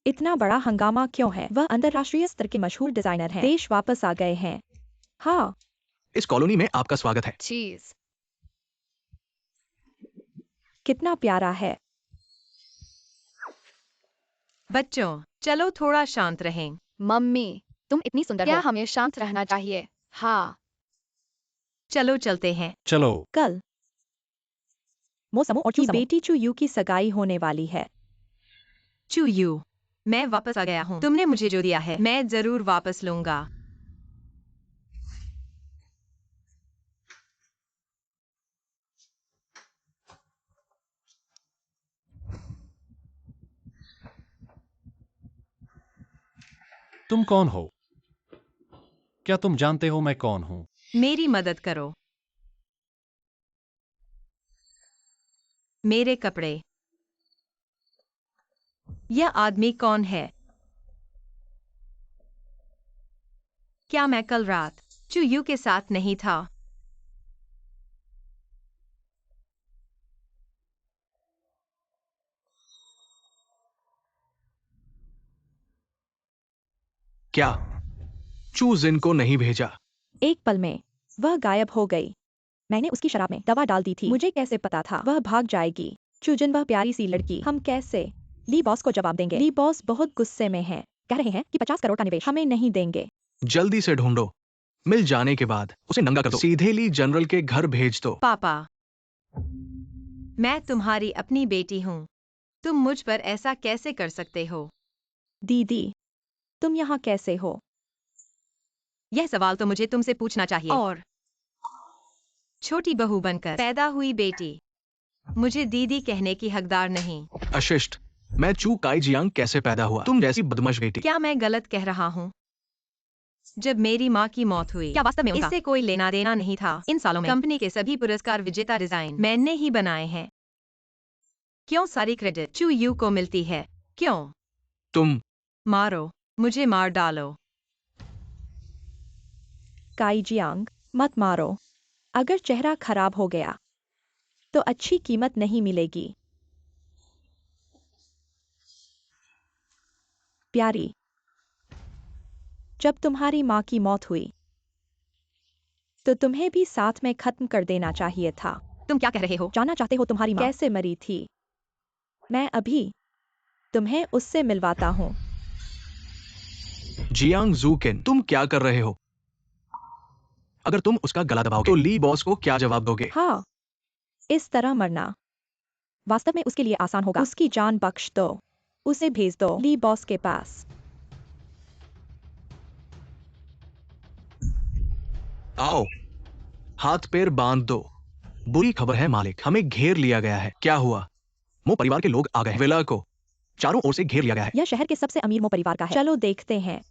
इतना बड़ा हंगामा क्यों है? वह अंतर्राष्ट्रीय स्तर के मशहूर डिजाइनर हैं। देश वापस आ गए हैं। हाँ, इस कॉलोनी में आपका स्वागत है। चीज। कितना प्यारा है। बच्चों, चलो थोड़ा शांत रहें। मम्मी, तुम इतनी सुंदर क्या हो। हमें शांत रहना चाहिए। हाँ। चलो चलते हैं। चलो। कल मोसमो और की बेटी चू यू की सगाई होने वाली है। चू यू, मैं वापस आ गया हूँ। तुमने मुझे जो दिया है मैं जरूर वापस लूंगा। तुम कौन हो? क्या तुम जानते हो मैं कौन हूँ? मेरी मदद करो। मेरे कपड़े। यह आदमी कौन है? क्या मैं कल रात चू यू के साथ नहीं था? क्या चू जिन को नहीं भेजा? एक पल में वह गायब हो गई। मैंने उसकी शराब में दवा डाल दी थी। मुझे कैसे पता था वह भाग जाएगी? चूजन, वह प्यारी सी लड़की। हम कैसे ली बॉस को जवाब देंगे? ली बॉस बहुत गुस्से में हैं। कह रहे हैं कि 50 करोड़ का निवेश हमें नहीं देंगे। जल्दी से ढूंढो। मिल जाने के बाद उसे नंगा कर दो। सीधे ली जनरल के घर भेज दो। पापा, मैं तुम्हारी अपनी बेटी हूँ। तुम मुझ पर ऐसा कैसे कर सकते हो? दीदी, तुम यहाँ कैसे हो? यह सवाल तो मुझे तुमसे पूछना चाहिए। और छोटी बहू बनकर पैदा हुई बेटी मुझे दीदी कहने की हकदार नहीं। अशिष्ट, मैं चू काई जियांग कैसे पैदा हुआ? तुम जैसी बदमाश बेटी। क्या मैं गलत कह रहा हूँ? जब मेरी माँ की मौत हुई, क्या वास्तव में उनका? इससे कोई लेना देना नहीं था। इन सालों में कंपनी के सभी पुरस्कार विजेता डिजाइन मैंने ही बनाए हैं। क्यों सारी क्रेडिट चू यू को मिलती है? क्यों? तुम मारो, मुझे मार डालो। काई जियांग, मत मारो। अगर चेहरा खराब हो गया तो अच्छी कीमत नहीं मिलेगी। प्यारी, जब तुम्हारी माँ की मौत हुई तो तुम्हें भी साथ में खत्म कर देना चाहिए था। तुम क्या कह रहे हो? जानना चाहते हो तुम्हारी माँ कैसे मरी थी? मैं अभी तुम्हें उससे मिलवाता हूँ। जियांग जूकिन, तुम क्या कर रहे हो? अगर तुम उसका गला दबाओगे तो ली बॉस को क्या जवाब दोगे? हाँ, इस तरह मरना वास्तव में उसके लिए आसान होगा। उसकी जान बख्श दो। उसे भेज दो ली बॉस के पास। आओ, हाथ पैर बांध दो। बुरी खबर है मालिक, हमें घेर लिया गया है। क्या हुआ? मो परिवार के लोग आ गए हैं। विला को चारों ओर से घेर लिया गया है। यह शहर के सबसे अमीर मो परिवार का है। चलो देखते हैं।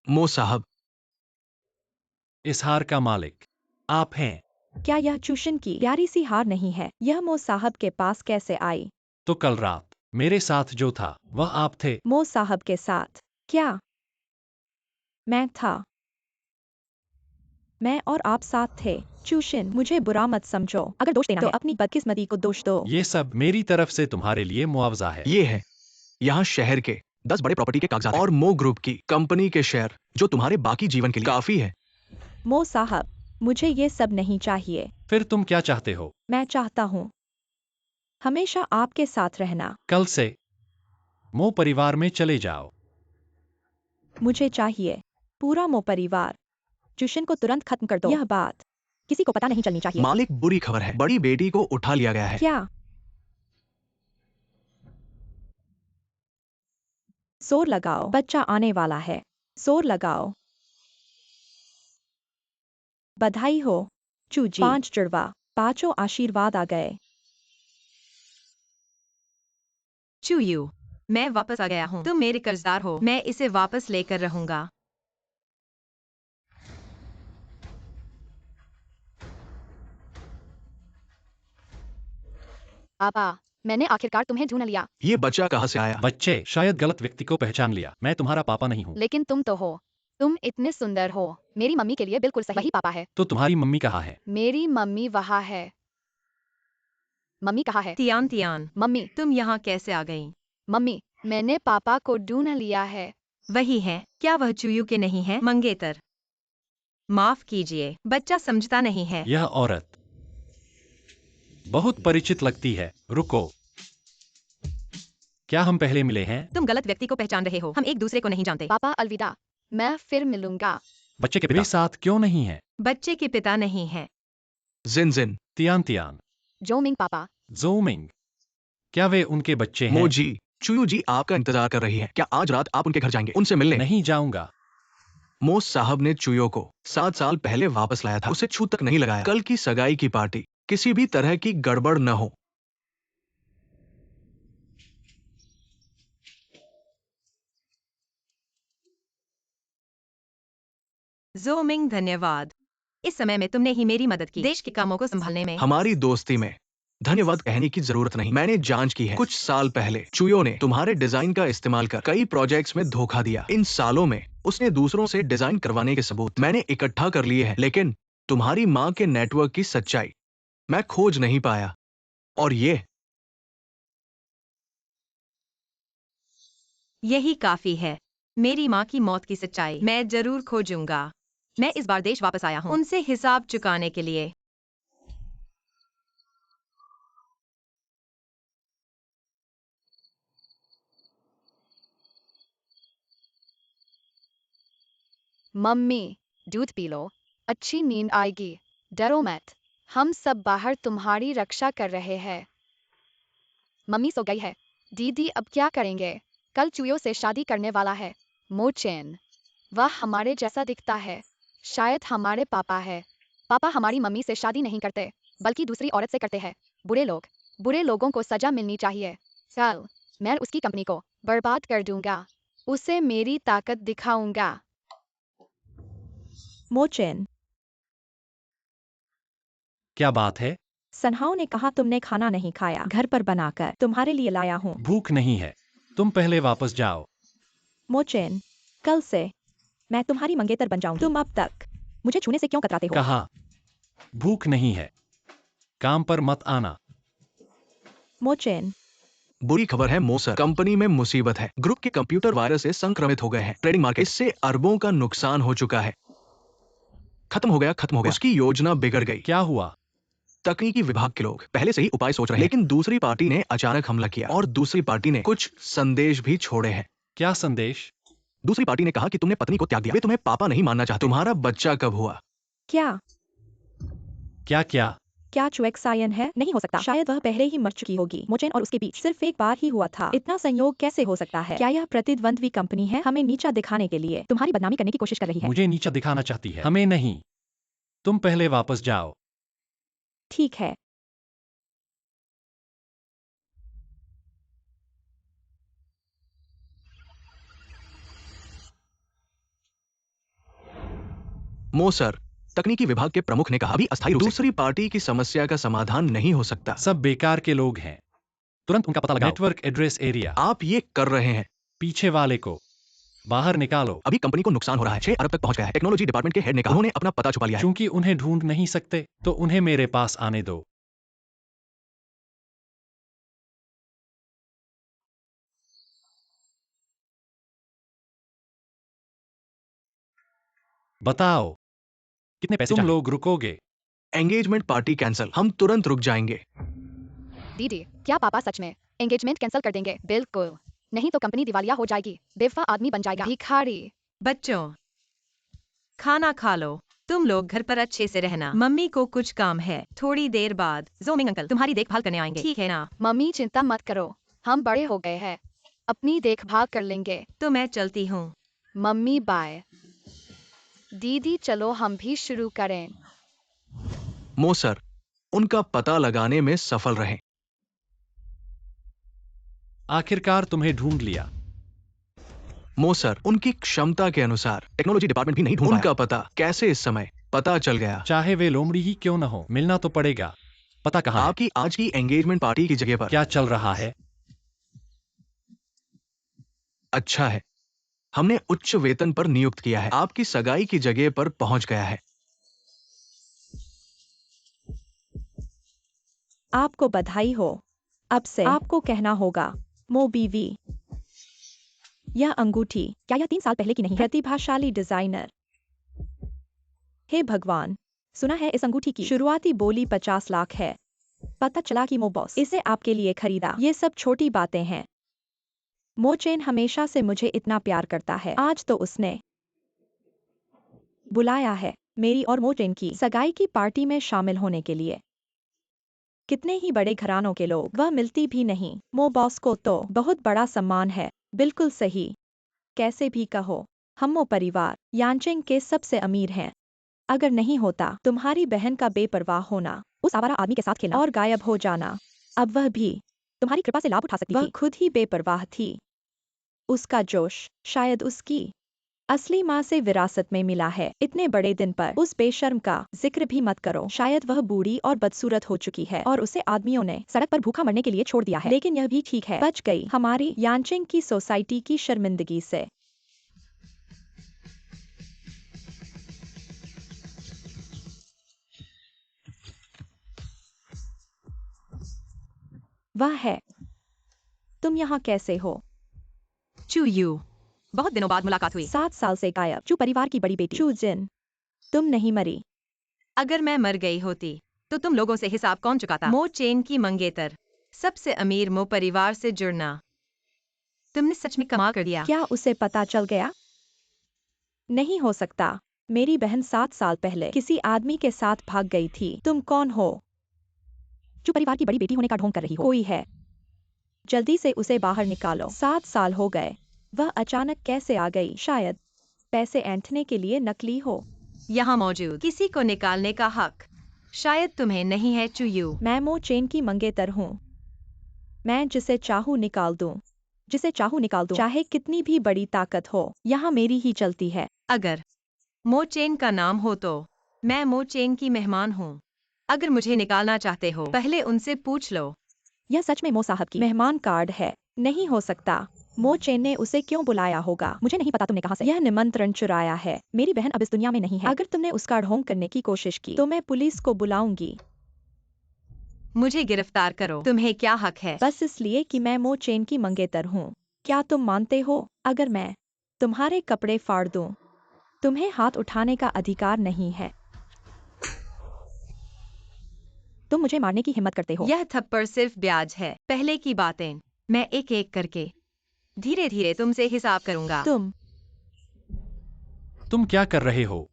मो साहब, इस हार का मालिक आप हैं। क्या यह चूशन की प्यारी सी हार नहीं है? यह मो साहब के पास कैसे आई? तो कल रात मेरे साथ जो था वह आप थे। मो साहब के साथ? क्या मैं था? मैं और आप साथ थे। चूशन, मुझे बुरा मत समझो। अगर दोष देना तो अपनी बदकिस्मती को दोष दो। ये सब मेरी तरफ से तुम्हारे लिए मुआवजा है। ये है यहाँ शहर के 10 बड़े प्रॉपर्टी के कागजात और मो ग्रुप की कंपनी के शेयर जो तुम्हारे बाकी जीवन के लिए काफी है। मो साहब, मुझे ये सब नहीं चाहिए। फिर तुम क्या चाहते हो? मैं चाहता हूँ हमेशा आपके साथ रहना। कल से मो परिवार में चले जाओ। मुझे चाहिए पूरा मो परिवार। चूशन को तुरंत खत्म कर दो। यह बात किसी को पता नहीं चलनी चाहिए। मालिक, बुरी खबर है, बड़ी बेटी को उठा लिया गया है। क्या? जोर लगाओ, बच्चा आने वाला है। जोर लगाओ। बधाई हो चूजी। 5 जुड़वा, पांचों आशीर्वाद आ गए। चू यू, मैं वापस आ गया हूँ। तुम मेरे कर्जदार हो। मैं इसे वापस लेकर रहूंगा। पापा, मैंने आखिरकार तुम्हें ढूंढ लिया। ये बच्चा कहाँ से आया? बच्चे, शायद गलत व्यक्ति को पहचान लिया। मैं तुम्हारा पापा नहीं हूँ। लेकिन तुम तो हो। तुम इतने सुंदर हो। मेरी मम्मी के लिए बिल्कुल सही वही पापा है। तो तुम्हारी मम्मी कहाँ है? मेरी मम्मी वहाँ है। मम्मी कहाँ है? तियान तियान, मम्मी, तुम यहाँ कैसे आ गई? मम्मी, मैंने पापा को ढूंढ लिया है। वही है, क्या वह चुयू के नहीं है? मंगेतर, माफ कीजिए, बच्चा समझता नहीं है। यह औरत बहुत परिचित लगती है। रुको, क्या हम पहले मिले हैं? तुम गलत व्यक्ति को पहचान रहे हो। हम एक दूसरे को नहीं जानते। पापा अलविदा, मैं फिर मिलूंगा। बच्चे के पिता वे साथ क्यों नहीं है? बच्चे के पिता नहीं है। जिन जिन, तियान तियान, जोमिंग पापा, जोमिंग, क्या वे उनके बच्चे हैं? मोजी, चुयू जी आपका इंतजार कर रही है। क्या आज रात आप उनके घर जाएंगे उनसे मिलने? नहीं जाऊंगा। मो साहब ने चुयो को 7 साल पहले वापस लाया था। उसे छू तक नहीं लगाया। कल की सगाई की पार्टी, किसी भी तरह की गड़बड़ न हो। जोमिंग, धन्यवाद। इस समय में तुमने ही मेरी मदद की देश के कामों को संभालने में। हमारी दोस्ती में धन्यवाद कहने की जरूरत नहीं। मैंने जांच की है। कुछ साल पहले चुयो ने तुम्हारे डिजाइन का इस्तेमाल कर कई प्रोजेक्ट्स में धोखा दिया। इन सालों में उसने दूसरों से डिजाइन करवाने के सबूत मैंने इकट्ठा कर लिए हैं, लेकिन तुम्हारी माँ के नेटवर्क की सच्चाई मैं खोज नहीं पाया। और यही काफी है। मेरी माँ की मौत की सच्चाई मैं जरूर खोजूंगा। मैं इस बार देश वापस आया हूँ उनसे हिसाब चुकाने के लिए। मम्मी, दूध पी लो, अच्छी नींद आएगी। डरो मत, हम सब बाहर तुम्हारी रक्षा कर रहे हैं। मम्मी सो गई है। दीदी अब क्या करेंगे? कल चुयो से शादी करने वाला है। मोचेन, वह हमारे जैसा दिखता है। शायद हमारे पापा है। पापा हमारी मम्मी से शादी नहीं करते, बल्कि दूसरी औरत से करते हैं। बुरे लोगों को सजा मिलनी चाहिए। चल, मैं उसकी कंपनी को बर्बाद कर दूंगा। उसे मेरी ताकत दिखाऊंगा। मोचेन, क्या बात है? सन्हाओ ने कहा तुमने खाना नहीं खाया। घर पर बनाकर तुम्हारे लिए लाया हूँ। भूख नहीं है। तुम पहले वापस जाओ। मोचेन, कल से मैं तुम्हारी मंगेतर बन जाऊंगी। तुम अब तक मुझे छूने से क्यों कतराते हो? कहा, भूख नहीं है। काम पर मत आना। मोचेन, बुरी खबर है मोसर, कंपनी में मुसीबत है। ग्रुप के कंप्यूटर वायरस से संक्रमित हो गए हैं। ट्रेडिंग मार्केट से अरबों का नुकसान हो चुका है। खत्म हो गया। उसकी योजना बिगड़ गई। क्या हुआ? तकनीकी विभाग के लोग पहले से ही उपाय सोच रहे हैं, लेकिन दूसरी पार्टी ने अचानक हमला किया और दूसरी पार्टी ने कुछ संदेश भी छोड़े हैं। क्या संदेश? दूसरी पार्टी ने कहा कि तुमने पत्नी को त्याग दिया। वे तुम्हें पापा नहीं मानना चाहते। तुम्हारा बच्चा कब हुआ? क्या क्या क्या? क्या चुएक्सायन है? नहीं हो सकता। शायद वह पहले ही मर चुकी होगी। मोचेन और उसके बीच सिर्फ एक बार ही हुआ था। इतना संयोग कैसे हो सकता है? क्या यह प्रतिद्वंद्वी कंपनी है हमें नीचा दिखाने के लिए तुम्हारी बदनामी करने की कोशिश कर रही है? मुझे नीचा दिखाना चाहती है। हमें नहीं। तुम पहले वापस जाओ। ठीक है। मोसर, तकनीकी विभाग के प्रमुख ने कहा अभी अस्थायी रूप से दूसरी पार्टी की समस्या का समाधान नहीं हो सकता। सब बेकार के लोग हैं। तुरंत उनका पता लगाओ। Network address area. आप ये कर रहे हैं। पीछे वाले को बाहर निकालो। अभी कंपनी को नुकसान हो रहा है। 6 अरब तक पहुंच गया है। टेक्नोलॉजी डिपार्टमेंट के हेड ने कहा उन्होंने अपना पता छुपा लिया है। चूंकि उन्हें ढूंढ नहीं सकते, तो उन्हें मेरे पास आने दो। बताओ, कितने पैसे तुम चाहिए? लोग रुकोगे? Engagement party cancel. हम तुरंत रुक जाएंगे। दीदी, क्या पापा सच में एंगेजमेंट कैंसिल कर देंगे? बिल्कुल नहीं, तो कंपनी दिवालिया हो जाएगी। बेवफा आदमी बन जाएगा। भिखारी। बच्चों, खाना खा लो। तुम लोग घर पर अच्छे से रहना। मम्मी को कुछ काम है। थोड़ी देर बाद जोमिंग अंकल तुम्हारी देखभाल करने आएंगे, ठीक है ना? मम्मी चिंता मत करो, हम बड़े हो गए हैं, अपनी देखभाल कर लेंगे। तो मैं चलती हूँ। Mummy bye. दीदी चलो हम भी शुरू करें। मोसर, उनका पता लगाने में सफल रहे। आखिरकार तुम्हें ढूंढ लिया। मोसर, उनकी क्षमता के अनुसार टेक्नोलॉजी डिपार्टमेंट भी नहीं ढूंढ पाया। उनका पता कैसे इस समय पता चल गया? चाहे वे लोमड़ी ही क्यों न हो, मिलना तो पड़ेगा। पता कहाँ है? आपकी आज की एंगेजमेंट पार्टी की जगह पर। क्या चल रहा है? अच्छा है, हमने उच्च वेतन पर नियुक्त किया है। आपकी सगाई की जगह पर पहुंच गया है। आपको बधाई हो। अब से आपको कहना होगा मो बीवी। यह अंगूठी क्या यह 3 साल पहले की नहीं है? प्रतिभाशाली डिजाइनर। हे भगवान, सुना है इस अंगूठी की शुरुआती बोली 50 लाख है। पता चला कि मो बॉस इसे आपके लिए खरीदा। ये सब छोटी बातें हैं। मो चेन हमेशा से मुझे इतना प्यार करता है, आज तो उसने बुलाया है मेरी और मो चेन की सगाई की पार्टी में शामिल होने के लिए। कितने ही बड़े घरानों के लोग, वह मिलती भी नहीं। मो बॉस को तो बहुत बड़ा सम्मान है। बिल्कुल सही। कैसे भी कहो, हम मो परिवार यानचेंग के सबसे अमीर हैं। अगर नहीं होता तुम्हारी बहन का बेपरवाह होना, उस आवारा आदमी के साथ खेलना और गायब हो जाना, अब वह भी तुम्हारी कृपा से लाभ उठा सकती थी। वह खुद ही बेपरवाह थी। उसका जोश शायद उसकी असली माँ से विरासत में मिला है। इतने बड़े दिन पर उस बेशर्म का जिक्र भी मत करो। शायद वह बूढ़ी और बदसूरत हो चुकी है और उसे आदमियों ने सड़क पर भूखा मरने के लिए छोड़ दिया है। लेकिन यह भी ठीक है, बच गई हमारी यानचेंग की सोसाइटी की शर्मिंदगी से। वह है। तुम यहाँ कैसे हो? चू यू, बहुत दिनों बाद मुलाकात हुई। 7 साल से गायब। चू परिवार की बड़ी बेटी। चू जिन, तुम नहीं मरी। अगर मैं मर गई होती तो तुम लोगों से हिसाब कौन चुकाता? मो चेन की मंगेतर, सबसे अमीर मो परिवार से जुड़ना, तुमने सच में कमाल कर दिया। क्या उसे पता चल गया? नहीं हो सकता। मेरी बहन 7 साल पहले किसी आदमी के साथ भाग गई थी। तुम कौन हो? जो परिवार की बड़ी बेटी होने का ढोंग कर रही हो। कोई है, जल्दी से उसे बाहर निकालो। 7 साल हो गए। वह अचानक कैसे आ गई? शायद पैसे ऐंठने के लिए नकली हो। यहाँ मौजूद किसी को निकालने का हक शायद तुम्हें नहीं है। चू यू, मैं मो चेन की मंगेतर हूँ। मैं जिसे चाहूँ निकाल दूँ। जिसे चाहूँ निकाल दूँ, चाहे कितनी भी बड़ी ताकत हो। यहाँ मेरी ही चलती है। अगर मो चेन का नाम हो तो मैं मो चेन की मेहमान हूँ। अगर मुझे निकालना चाहते हो पहले उनसे पूछ लो। यह सच में मो साहब की मेहमान कार्ड है। नहीं हो सकता। मो चेन ने उसे क्यों बुलाया होगा? मुझे नहीं पता तुमने कहाँ से यह निमंत्रण चुराया है। मेरी बहन अब इस दुनिया में नहीं है। अगर तुमने उसका ढोंग करने की कोशिश की तो मैं पुलिस को बुलाऊंगी। मुझे गिरफ्तार करो, तुम्हें क्या हक है? बस इसलिए कि मैं मो चेन की मंगेतर हूँ। क्या तुम मानते हो? अगर मैं तुम्हारे कपड़े फाड़ दूं, तुम्हें हाथ उठाने का अधिकार नहीं है। तुम मुझे मारने की हिम्मत करते हो। यह थप्पड़ सिर्फ ब्याज है। पहले की बातें मैं एक एक करके धीरे धीरे तुमसे हिसाब करूंगा। तुम क्या कर रहे हो?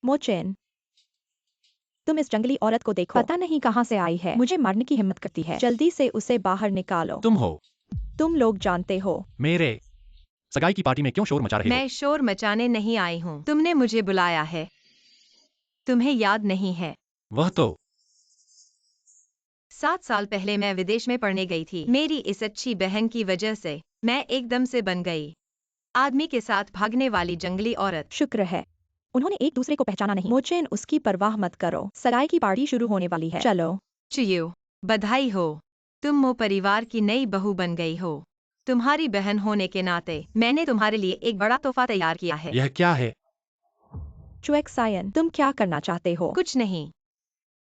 मो चेन, तुम इस जंगली औरत को देखो। पता नहीं कहाँ से आई है। मुझे मारने की हिम्मत करती है। जल्दी से उसे बाहर निकालो। तुम हो। तुम लोग जानते हो। मेरे सगाई की पार्टी में क्यों शोर मचा रहे हो? मैं शोर मचाने नहीं आई हूँ। तुमने मुझे बुलाया है। तुम्हें याद नहीं है? वह तो 7 साल पहले मैं विदेश में पढ़ने गई थी। मेरी इस अच्छी बहन की वजह से मैं एकदम से बन गई आदमी के साथ भागने वाली जंगली औरत। शुक्र है उन्होंने एक दूसरे को पहचाना नहीं। मो चेन, उसकी परवाह मत करो। सगाई की पार्टी शुरू होने वाली है। चलो। चियो, बधाई हो। तुम मो परिवार की नई बहू बन गई हो। तुम्हारी बहन होने के नाते मैंने तुम्हारे लिए एक बड़ा तोहफा तैयार किया है। यह क्या है? चुएक्सायन, तुम क्या करना चाहते हो? कुछ नहीं,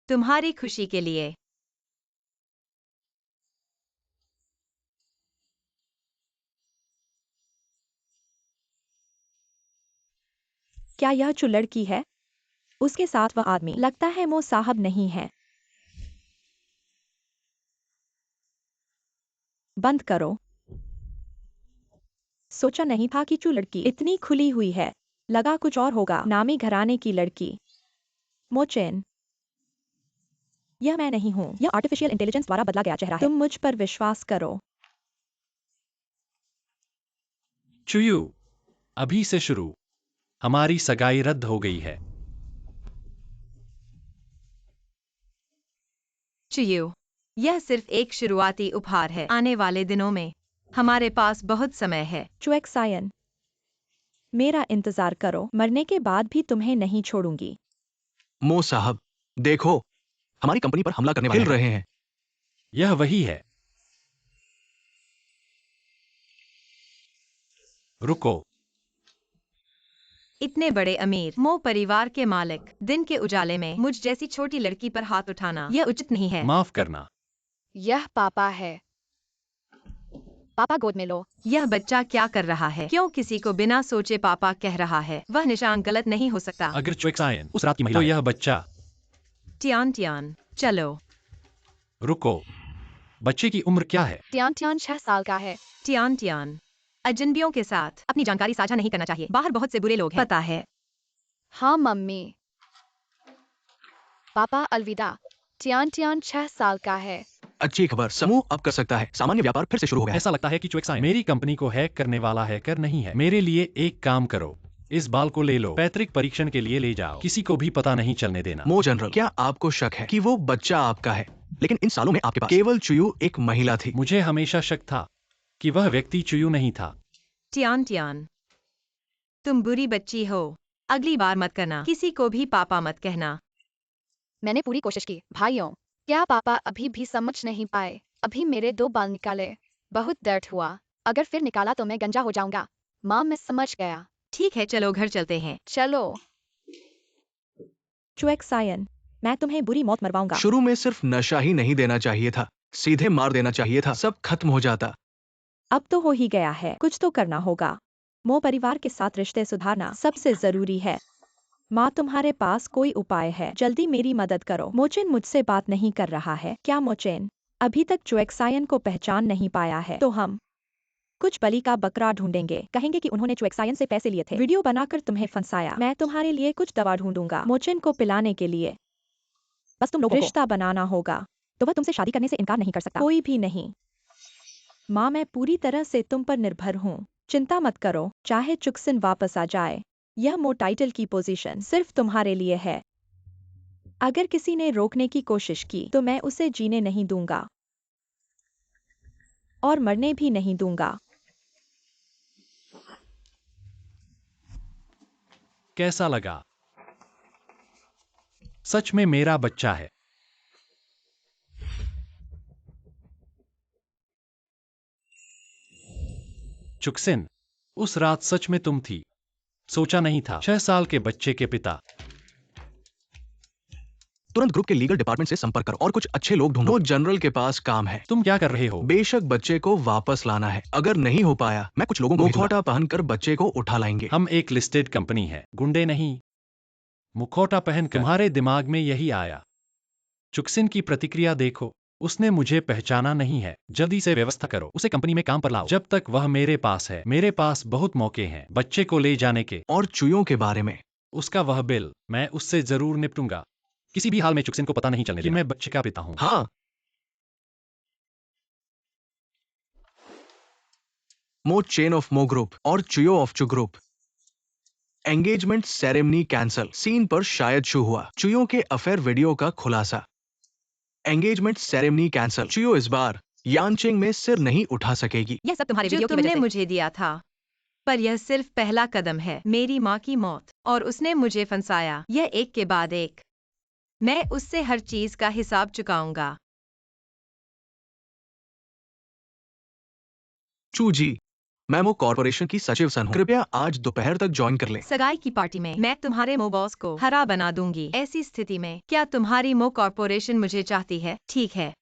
तुम्हारी खुशी के लिए। क्या यह चु लड़की है? उसके साथ वह आदमी, लगता है मो साहब नहीं है। बंद करो। सोचा नहीं था कि चु लड़की इतनी खुली हुई है। लगा कुछ और होगा। नामी घराने की लड़की। मो चेन, यह मैं नहीं हूँ। यह आर्टिफिशियल इंटेलिजेंस द्वारा बदला गया चेहरा है। तुम मुझ पर विश्वास करो। चुयू, अभी से शुरू। हमारी सगाई रद्द हो गई है। चियो, यह सिर्फ एक शुरुआती उपहार है। आने वाले दिनों में हमारे पास बहुत समय है। चुएक्सायन, मेरा इंतजार करो। मरने के बाद भी तुम्हें नहीं छोड़ूंगी। मो साहब, देखो, हमारी कंपनी पर हमला करने वाले रहे हैं। यह वही है। रुको। इतने बड़े अमीर मो परिवार के मालिक दिन के उजाले में मुझ जैसी छोटी लड़की पर हाथ उठाना यह उचित नहीं है। माफ करना। यह पापा है। पापा गोद में लो। यह बच्चा क्या कर रहा है? क्यों किसी को बिना सोचे पापा कह रहा है? वह निशान गलत नहीं हो सकता। अगर चुएक्सायन उस रात की महिला तो यह बच्चा। टियान टियान, चलो। रुको। बच्चे की उम्र क्या है? टियान टियान 6 साल का है। टियान टियान, अजनबियों के साथ अपनी जानकारी साझा नहीं करना चाहिए। बाहर बहुत से बुरे लोग हैं। पता है। हाँ मम्मी। पापा अलविदा। टियान टियान 6 साल का है। अच्छी खबर, समूह अब कर सकता है। सामान्य व्यापार फिर से शुरू हो गया है। ऐसा लगता है कि चुएक्सायन मेरी कंपनी को हैक करने वाला हैकर नहीं है। मेरे लिए एक काम करो, इस बाल को ले लो, पैतृक परीक्षण के लिए ले जाओ, किसी को भी पता नहीं चलने देना। मो जनरल, क्या आपको शक है कि वो बच्चा आपका है? लेकिन इन सालों में आपके पास केवल चुयू एक महिला थी। मुझे हमेशा शक था कि वह व्यक्ति चुयू नहीं था। टियान टियान, तुम बुरी बच्ची हो। अगली बार मत करना। किसी को भी पापा मत कहना। मैंने पूरी कोशिश की। भाइयों, क्या पापा अभी भी समझ नहीं पाए? अभी मेरे 2 बाल निकाले। बहुत दर्द हुआ। अगर फिर निकाला तो मैं गंजा हो जाऊंगा। माँ, मैं समझ गया। ठीक है, चलो घर चलते हैं। चलो। चुएक्सायन, मैं तुम्हें बुरी मौत मरवाऊंगा। शुरू में सिर्फ नशा ही नहीं देना चाहिए था, सीधे मार देना चाहिए था, सब खत्म हो जाता। अब तो हो ही गया है, कुछ तो करना होगा। मो परिवार के साथ रिश्ते सुधारना सबसे जरूरी है। माँ, तुम्हारे पास कोई उपाय है? जल्दी मेरी मदद करो। मोचेन मुझसे बात नहीं कर रहा है क्या? मोचेन अभी तक चुएक्सायन को पहचान नहीं पाया है, तो हम कुछ बलि का बकरा ढूंढेंगे। कहेंगे कि उन्होंने चुएक्सायन से पैसे लिए थे, वीडियो बनाकर तुम्हें फंसाया। मैं तुम्हारे लिए कुछ दवा ढूंढूंगा मोचेन को पिलाने के लिए। बस तुम लोगों को रिश्ता बनाना होगा, तो वह तुमसे शादी करने से इनकार नहीं कर सकता। कोई भी नहीं। माँ, मैं पूरी तरह से तुम पर निर्भर हूँ। चिंता मत करो, चाहे चुक्सिन वापस आ जाए, यह मो टाइटल की पोजीशन सिर्फ तुम्हारे लिए है। अगर किसी ने रोकने की कोशिश की तो मैं उसे जीने नहीं दूंगा और मरने भी नहीं दूंगा। कैसा लगा? सच में मेरा बच्चा है। चुक्सिन, उस रात सच में तुम थी। सोचा नहीं था। 6 साल के बच्चे के पिता। तुरंत ग्रुप के लीगल डिपार्टमेंट से संपर्क करो और कुछ अच्छे लोग ढूंढो। वो जनरल के पास काम है। तुम क्या कर रहे हो? बेशक बच्चे को वापस लाना है। अगर नहीं हो पाया, मैं कुछ लोगों को मुखौटा पहनकर बच्चे को उठा लाएंगे। हम एक लिस्टेड कंपनी है, गुंडे नहीं। मुखौटा पहनकर तुम्हारे दिमाग में यही आया? चुक्सिन की प्रतिक्रिया देखो, उसने मुझे पहचाना नहीं है। जल्दी से व्यवस्था करो, उसे कंपनी में काम पर लाओ। जब तक वह मेरे पास है, मेरे पास बहुत मौके हैं बच्चे को ले जाने के। और चुयों के बारे में उसका वह बिल, मैं उससे जरूर निपटूंगा। किसी भी हाल में चुक्सिन को पता नहीं चलने देना कि मैं बच्चे का पिता हूं। हाँ, मो चेन ऑफ मो ग्रुप और Chuyo of Chu group. Engagement ceremony cancel. Scene पर शायद शो हुआ। चुयों के अफेयर वीडियो का खुलासा। Engagement ceremony cancel. चुयो इस बार यानचेंग में सिर नहीं उठा सकेगी। यह सब तुम्हारे जो वीडियो की वजह तुमने से। मुझे दिया था, पर यह सिर्फ पहला कदम है। मेरी माँ की मौत और उसने मुझे फंसाया, यह एक के बाद एक। मैं उससे हर चीज का हिसाब चुकाऊंगा। चू जी, मैं मो कॉर्पोरेशन की सचिव सन हूं। कृपया आज दोपहर तक ज्वाइन कर लें। सगाई की पार्टी में मैं तुम्हारे मो बॉस को हरा बना दूंगी। ऐसी स्थिति में क्या तुम्हारी मो कॉर्पोरेशन मुझे चाहती है? ठीक है,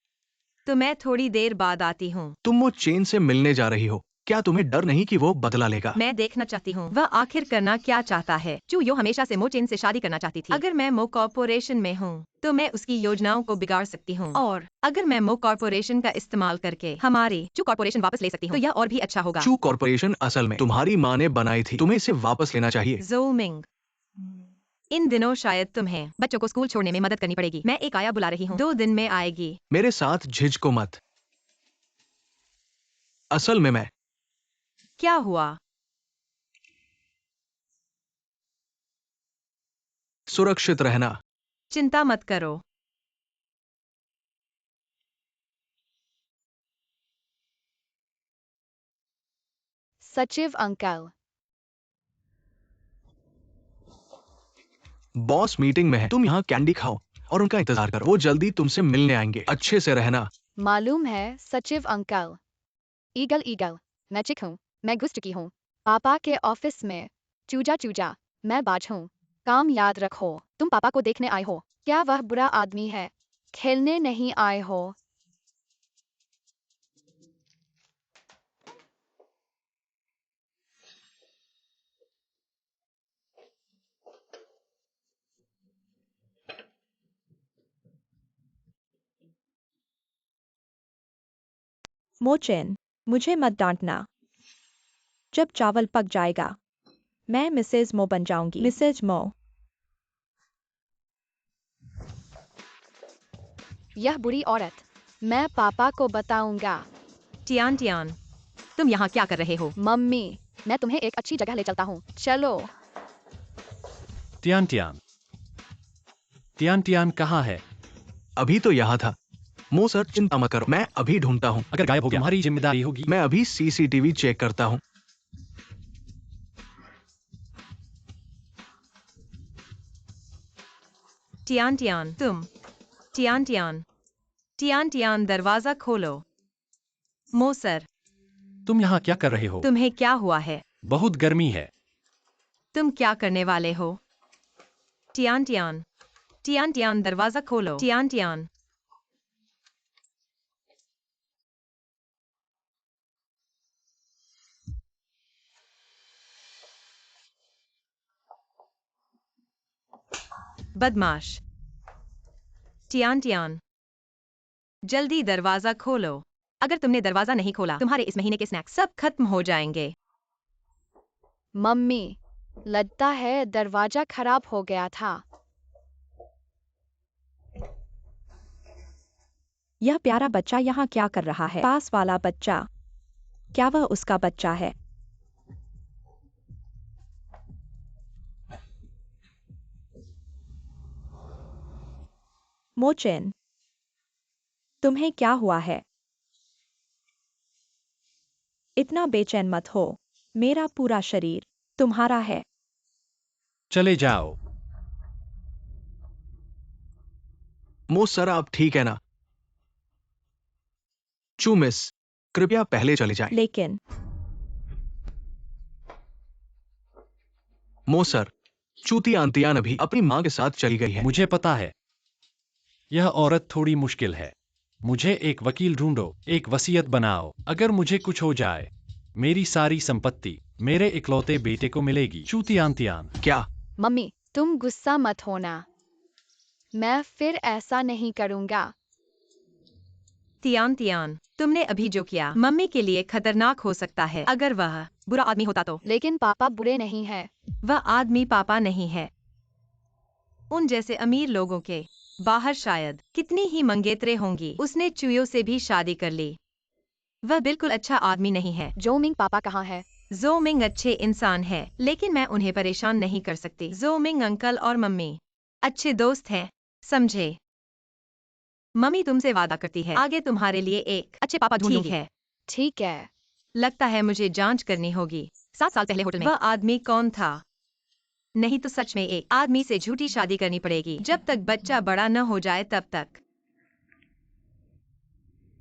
तो मैं थोड़ी देर बाद आती हूँ। तुम मो चेन से मिलने जा रही हो, क्या तुम्हें डर नहीं कि वो बदला लेगा? मैं देखना चाहती हूँ वह आखिर करना क्या चाहता है। चू यो हमेशा से मो चेन से शादी करना चाहती थी। अगर मैं मो कॉर्पोरेशन में हूँ तो मैं उसकी योजनाओं को बिगाड़ सकती हूँ, और अगर मैं मो कॉर्पोरेशन का इस्तेमाल करके हमारी चू कॉर्पोरेशन वापस ले सकती हूँ तो यह और भी अच्छा होगा। चू कॉर्पोरेशन असल में तुम्हारी माँ ने बनाई थी, तुम्हें इसे वापस लेना चाहिए। ज़ोमिंग, इन दिनों शायद तुम्हें बच्चों को स्कूल छोड़ने में मदद करनी पड़ेगी। मैं एक आया बुला रही हूँ, 2 दिन में आएगी। मेरे साथ झिझको मत। असल में मैं क्या हुआ? सुरक्षित रहना। चिंता मत करो। सचिव अंकल। बॉस मीटिंग में है, तुम यहाँ कैंडी खाओ और उनका इंतजार करो। वो जल्दी तुमसे मिलने आएंगे। अच्छे से रहना। मालूम है सचिव अंकल। ईगल ईगल, मैं चिक हूँ, मैं गुस्टकी हूँ। पापा के ऑफिस में चूजा चूजा, मैं बाज हूँ। काम याद रखो। तुम पापा को देखने आए हो, क्या वह बुरा आदमी है? खेलने नहीं आए हो? मोचेन, मुझे मत डांटना। जब चावल पक जाएगा मैं मिसेज मो बन जाऊंगी। मिसेज मो। यह बुरी औरत, मैं पापा को बताऊंगा। टियान टियान, तुम यहाँ क्या कर रहे हो? मम्मी, मैं तुम्हें एक अच्छी जगह ले चलता हूँ, चलो। टियान टियान, टियान टियान कहाँ है? अभी तो यहाँ था। मो सर चिंता मत करो, मैं अभी ढूंढता हूँ। अगर गायब हो गया तुम्हारी जिम्मेदारी होगी। मैं अभी सीसीटीवी चेक करता हूँ। Tian Tian, Tian Tian, Tian Tian, दरवाजा खोलो। मो सर, तुम यहाँ क्या कर रहे हो? तुम्हें क्या हुआ है? बहुत गर्मी है। तुम क्या करने वाले हो? टियान टियान, टियान टियान, दरवाजा खोलो। टियान टियान, बदमाश। टियान टियान, जल्दी दरवाजा खोलो। अगर तुमने दरवाजा नहीं खोला तुम्हारे इस महीने के स्नैक्स सब खत्म हो जाएंगे। मम्मी, लगता है दरवाजा खराब हो गया था। यह प्यारा बच्चा यहाँ क्या कर रहा है? पास वाला बच्चा, क्या वह उसका बच्चा है? मोचेन, तुम्हें क्या हुआ है? इतना बेचैन मत हो। मेरा पूरा शरीर तुम्हारा है। चले जाओ। मो सर आप ठीक है ना? चू मिस, कृपया पहले चले जाएं। लेकिन मो सर, चूती आंतियान अभी अपनी माँ के साथ चली गई है। मुझे पता है। यह औरत थोड़ी मुश्किल है। मुझे एक वकील ढूंढो, एक वसीयत बनाओ। अगर मुझे कुछ हो जाए, मेरी सारी संपत्ति मेरे इकलौते बेटे को मिलेगी। चूती आंतियान। क्या? मम्मी, तुम गुस्सा मत होना। मैं फिर ऐसा नहीं करूंगा। टियान टियान, तुमने अभी जो किया मम्मी के लिए खतरनाक हो सकता है। अगर वह बुरा आदमी होता तो? लेकिन पापा बुरे नहीं है। वह आदमी पापा नहीं है। उन जैसे अमीर लोगों के बाहर शायद कितनी ही मंगेतरे होंगी। उसने चुयो से भी शादी कर ली। वह बिल्कुल अच्छा आदमी नहीं है। जोमिंग पापा कहाँ है? जोमिंग अच्छे इंसान है, लेकिन मैं उन्हें परेशान नहीं कर सकती। जोमिंग अंकल और मम्मी अच्छे दोस्त हैं, समझे? मम्मी तुमसे वादा करती है आगे तुम्हारे लिए एक अच्छे पापा ढूंढूंगी। है। ठीक है। लगता है मुझे जांच करनी होगी। 7 साल पहले होटल में वह आदमी कौन था? नहीं तो सच में एक आदमी से झूठी शादी करनी पड़ेगी। जब तक बच्चा बड़ा न हो जाए तब तक।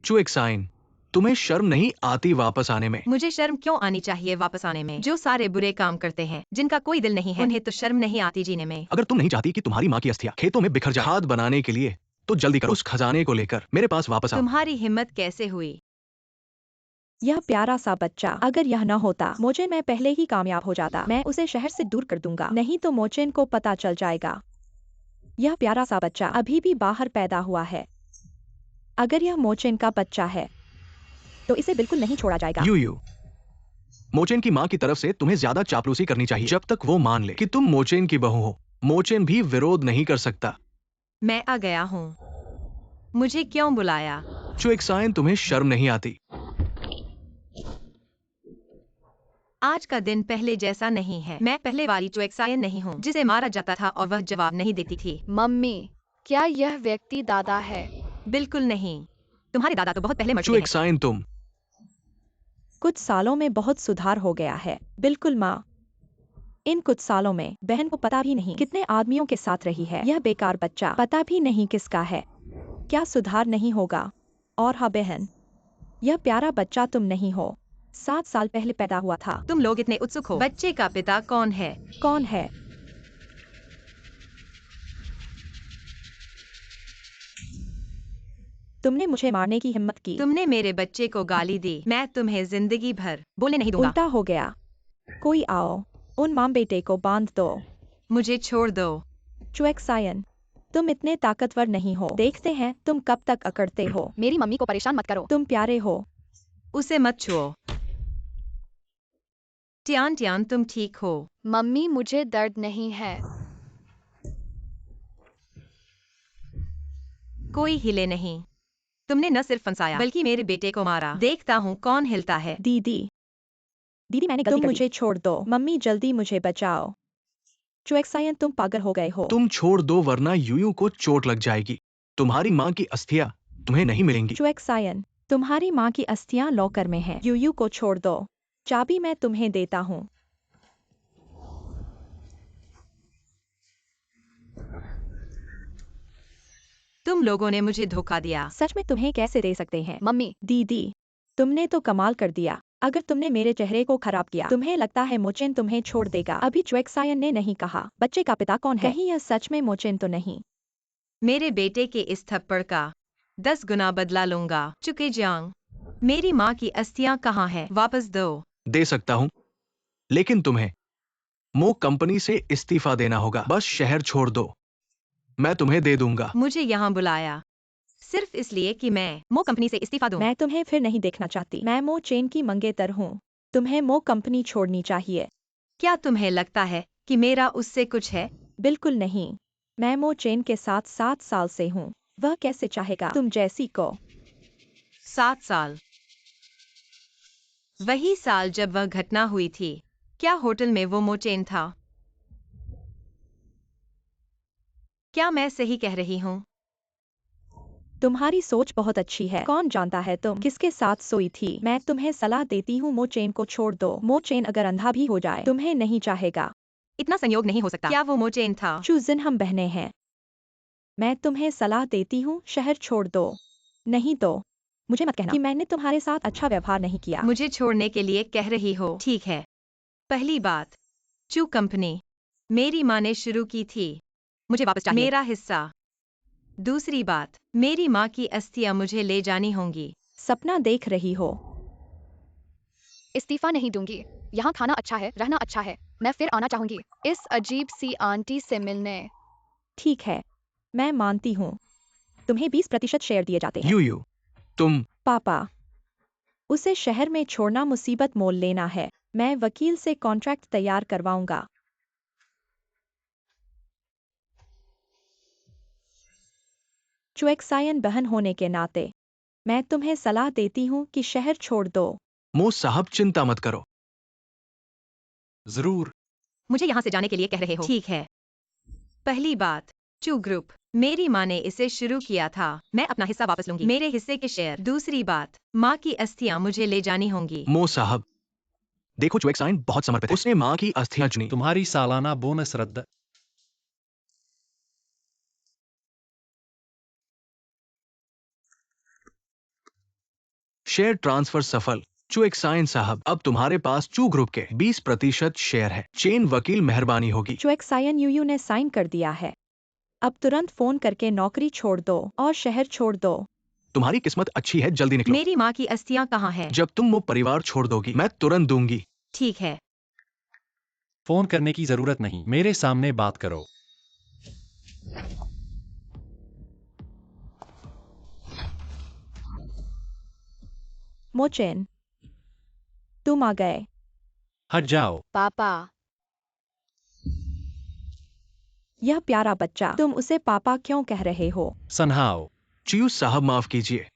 चू एक साइन, तुम्हें शर्म नहीं आती वापस आने में? मुझे शर्म क्यों आनी चाहिए वापस आने में? जो सारे बुरे काम करते हैं, जिनका कोई दिल नहीं है, उन्हें तो शर्म नहीं आती जीने में। अगर तुम नहीं चाहती कि तुम्हारी माँ की अस्थियां खेतों में बिखर जाए खाद बनाने के लिए, तो जल्दी करो। उस खजाने को लेकर मेरे पास वापस आओ। तुम्हारी हिम्मत कैसे हुई? यह प्यारा सा बच्चा, अगर यह न होता मोचेन मैं पहले ही कामयाब हो जाता। मैं उसे शहर से दूर कर दूंगा, नहीं तो मोचेन को पता चल जाएगा। यह प्यारा सा बच्चा अभी भी बाहर पैदा हुआ है। अगर यह मोचेन का बच्चा है तो इसे बिल्कुल नहीं छोड़ा जाएगा। यू मोचेन की माँ की तरफ से तुम्हें ज्यादा चापलूसी करनी चाहिए। जब तक वो मान ले कि तुम मोचेन की बहू हो, मोचेन भी विरोध नहीं कर सकता। मैं आ गया हूँ। मुझे क्यों बुलाया? चू एक साइन, तुम्हें शर्म नहीं आती? आज का दिन पहले जैसा नहीं है। मैं पहले वाली चुएक्सायन नहीं हूँ जिसे मारा जाता था और वह जवाब नहीं देती थी। मम्मी, क्या यह व्यक्ति दादा है? बिल्कुल नहीं। तुम्हारे दादा तो बहुत पहले मर चू चुके एक हैं। साइन, तुम कुछ सालों में बहुत सुधार हो गया है। बिल्कुल माँ। इन कुछ सालों में बहन को पता भी नहीं कितने आदमियों के साथ रही है। यह बेकार बच्चा पता भी नहीं किसका है। क्या सुधार नहीं होगा? और हाँ बहन, यह प्यारा बच्चा तुम नहीं हो, 7 साल पहले पैदा हुआ था। तुम लोग इतने उत्सुक हो। बच्चे का पिता कौन है? कौन है? तुमने मुझे मारने की हिम्मत की। तुमने मेरे बच्चे को गाली दी। मैं तुम्हें जिंदगी भर बोलने नहीं दूंगा। उल्टा हो गया। कोई आओ, उन माँ बेटे को बांध दो। मुझे छोड़ दो। चुएक्सायन, तुम इतने ताकतवर नहीं हो। देखते हैं तुम कब तक अकड़ते हो। मेरी मम्मी को परेशान मत करो। तुम प्यारे हो। उसे मत छुओ। टियान टियान, तुम ठीक हो? मम्मी मुझे दर्द नहीं है। कोई हिले नहीं। तुमने न सिर्फ फंसाया बल्कि मेरे बेटे को मारा। देखता हूँ कौन हिलता है। दीदी, दीदी मैंने गलती कर दी। मुझे छोड़ दो। मम्मी जल्दी मुझे बचाओ। चुएक्सायन तुम पागल हो गए हो। तुम छोड़ दो वरना यूयू को चोट लग जाएगी। तुम्हारी माँ की अस्थियां तुम्हें नहीं मिलेंगी। चुएक्सायन, तुम्हारी माँ की अस्थियां लॉकर में हैं। यूयू को छोड़ दो। चाबी मैं तुम्हें देता हूँ। तुम लोगों ने मुझे धोखा दिया। सच में तुम्हें कैसे दे सकते हैं? मम्मी, दीदी, तुमने तो कमाल कर दिया। अगर तुमने मेरे चेहरे को खराब किया, तुम्हें लगता है मोचेन तुम्हें छोड़ देगा? अभी चुएक्सायन ने नहीं कहा बच्चे का पिता कौन है। कहीं यह सच में मोचेन तो नहीं? मेरे बेटे के इस थप्पड़ का 10 गुना बदला लूंगा। चुके जांग, मेरी माँ की अस्थियां कहाँ है? वापस दो। दे सकता हूँ, लेकिन तुम्हें मो कंपनी से इस्तीफा देना होगा। बस शहर छोड़ दो, मैं तुम्हें दे दूंगा। मुझे यहाँ बुलाया सिर्फ इसलिए कि मैं मो कंपनी से इस्तीफा दूं। मैं तुम्हें फिर नहीं देखना चाहती। मैं मो चेन की मंगेतर हूँ। तुम्हें मो कंपनी छोड़नी चाहिए। क्या तुम्हें लगता है कि मेरा उससे कुछ है? बिल्कुल नहीं। मैं मो चेन के साथ 7 साल से हूँ। वह कैसे चाहेगा तुम जैसी को? 7 साल। वही साल जब वह घटना हुई थी। क्या होटल में वो मोचेन था? क्या मैं सही कह रही हूँ? तुम्हारी सोच बहुत अच्छी है। कौन जानता है तुम किसके साथ सोई थी? मैं तुम्हें सलाह देती हूँ मो चेन को छोड़ दो। मो चेन अगर अंधा भी हो जाए तुम्हें नहीं चाहेगा। इतना संयोग नहीं हो सकता। क्या वो मोचेन था? चूजिन हम बहनें हैं। मैं तुम्हें सलाह देती हूँ शहर छोड़ दो। नहीं तो मुझे मत कहना कि मैंने तुम्हारे साथ अच्छा व्यवहार नहीं किया। मुझे छोड़ने के लिए कह रही हो? ठीक है। पहली बात, चू कंपनी मेरी माँ ने शुरू की थी। मुझे वापस चाहिए मेरा हिस्सा। दूसरी बात, मेरी माँ की अस्थियां मुझे ले जानी होंगी। सपना देख रही हो? इस्तीफा नहीं दूंगी। यहाँ खाना अच्छा है, रहना अच्छा है। मैं फिर आना चाहूंगी इस अजीब सी आंटी से मिलने। ठीक है, मैं मानती हूँ। तुम्हें 20% शेयर दिए जाते हैं। यूयू, तुम पापा, उसे शहर में छोड़ना मुसीबत मोल लेना है। मैं वकील से कॉन्ट्रैक्ट तैयार करवाऊंगा। चुएक्सायन बहन होने के नाते मैं तुम्हें सलाह देती हूँ कि शहर छोड़ दो। मो साहब चिंता मत करो। जरूर। मुझे यहाँ से जाने के लिए कह रहे हो? ठीक है। पहली बात, चू ग्रुप मेरी माँ ने इसे शुरू किया था। मैं अपना हिस्सा वापस लूंगी, मेरे हिस्से के शेयर। दूसरी बात, माँ की अस्थियां मुझे ले जानी होंगी। मो साहब, देखो चुएक्साइन बहुत समर्पित है। उसने माँ की अस्थियां चुनी। तुम्हारी सालाना बोनस रद्द। शेयर ट्रांसफर सफल। चुएक्साइन साहब, अब तुम्हारे पास चू ग्रुप के 20% शेयर है। चेन वकील मेहरबानी होगी। चुएक्सायन यूयू ने साइन कर दिया है। अब तुरंत फोन करके नौकरी छोड़ दो और शहर छोड़ दो। तुम्हारी किस्मत अच्छी है, जल्दी निकलो। मेरी माँ की अस्थियां कहाँ है? जब तुम वो परिवार छोड़ दोगी मैं तुरंत दूंगी। ठीक है। फोन करने की जरूरत नहीं, मेरे सामने बात करो। मोचेन, तुम आ गए। हट जाओ। पापा, यह प्यारा बच्चा, तुम उसे पापा क्यों कह रहे हो? सनहाओ। चियू साहब माफ कीजिए।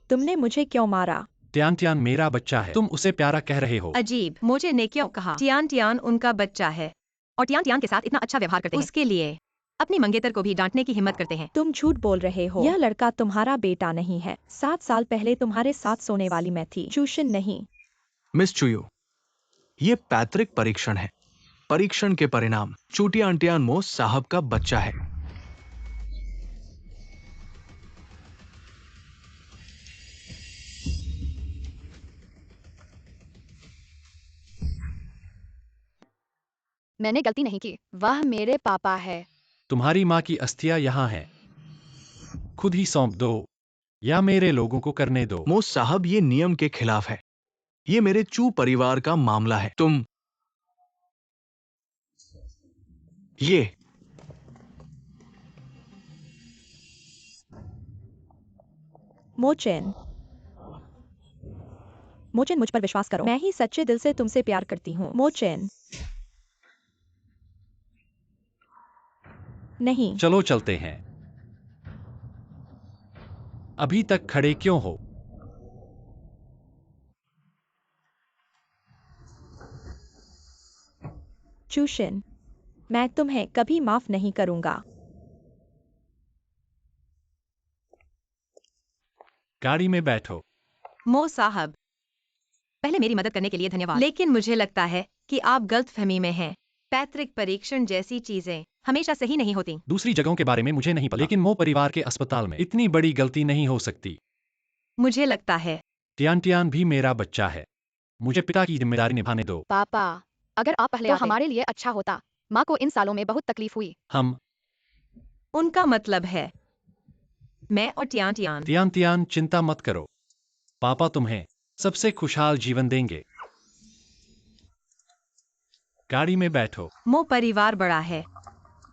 तुमने मुझे क्यों मारा? ट्यान ट्यान मेरा बच्चा है, तुम उसे प्यारा कह रहे हो। अजीब, मुझे ने क्यों कहा? टियान टियान उनका बच्चा है और टियान टियान के साथ इतना अच्छा व्यवहार करते हैं। उसके लिए अपनी मंगेतर को भी डांटने की हिम्मत करते हैं। तुम झूठ बोल रहे हो। यह लड़का तुम्हारा बेटा नहीं है। 7 साल पहले तुम्हारे साथ सोने वाली मैं थी, चूशन नहीं। मिस चुयू, ये पैतृक परीक्षण है। परीक्षण के परिणाम चूटियान मो साहब का बच्चा है। मैंने गलती नहीं की, वह मेरे पापा है। तुम्हारी माँ की अस्थियां यहाँ हैं। खुद ही सौंप दो या मेरे लोगों को करने दो। मो साहब, ये नियम के खिलाफ है। ये मेरे चू परिवार का मामला है। तुम ये मोचेन, मोचेन, मुझ पर विश्वास करो। मैं ही सच्चे दिल से तुमसे प्यार करती हूँ। मोचेन। नहीं। चलो चलते हैं। अभी तक खड़े क्यों हो? चूशिन, मैं तुम्हें कभी माफ नहीं करूंगा। गाड़ी में बैठो। मो साहब, पहले मेरी मदद करने के लिए धन्यवाद, लेकिन मुझे लगता है कि आप गलतफहमी में हैं। पैतृक परीक्षण जैसी चीजें हमेशा सही नहीं होती। दूसरी जगहों के बारे में मुझे नहीं पता, लेकिन मो परिवार के अस्पताल में इतनी बड़ी गलती नहीं हो सकती। मुझे लगता है टियान भी मेरा बच्चा है। मुझे पिता की जिम्मेदारी निभाने दो। पापा, अगर आप पहले तो हमारे लिए अच्छा होता। माँ को इन सालों में बहुत तकलीफ हुई। हम उनका मतलब है मैं और टियान। टियान चिंता मत करो। पापा तुम्हें सबसे खुशहाल जीवन देंगे। गाड़ी में बैठो। मो परिवार बड़ा है,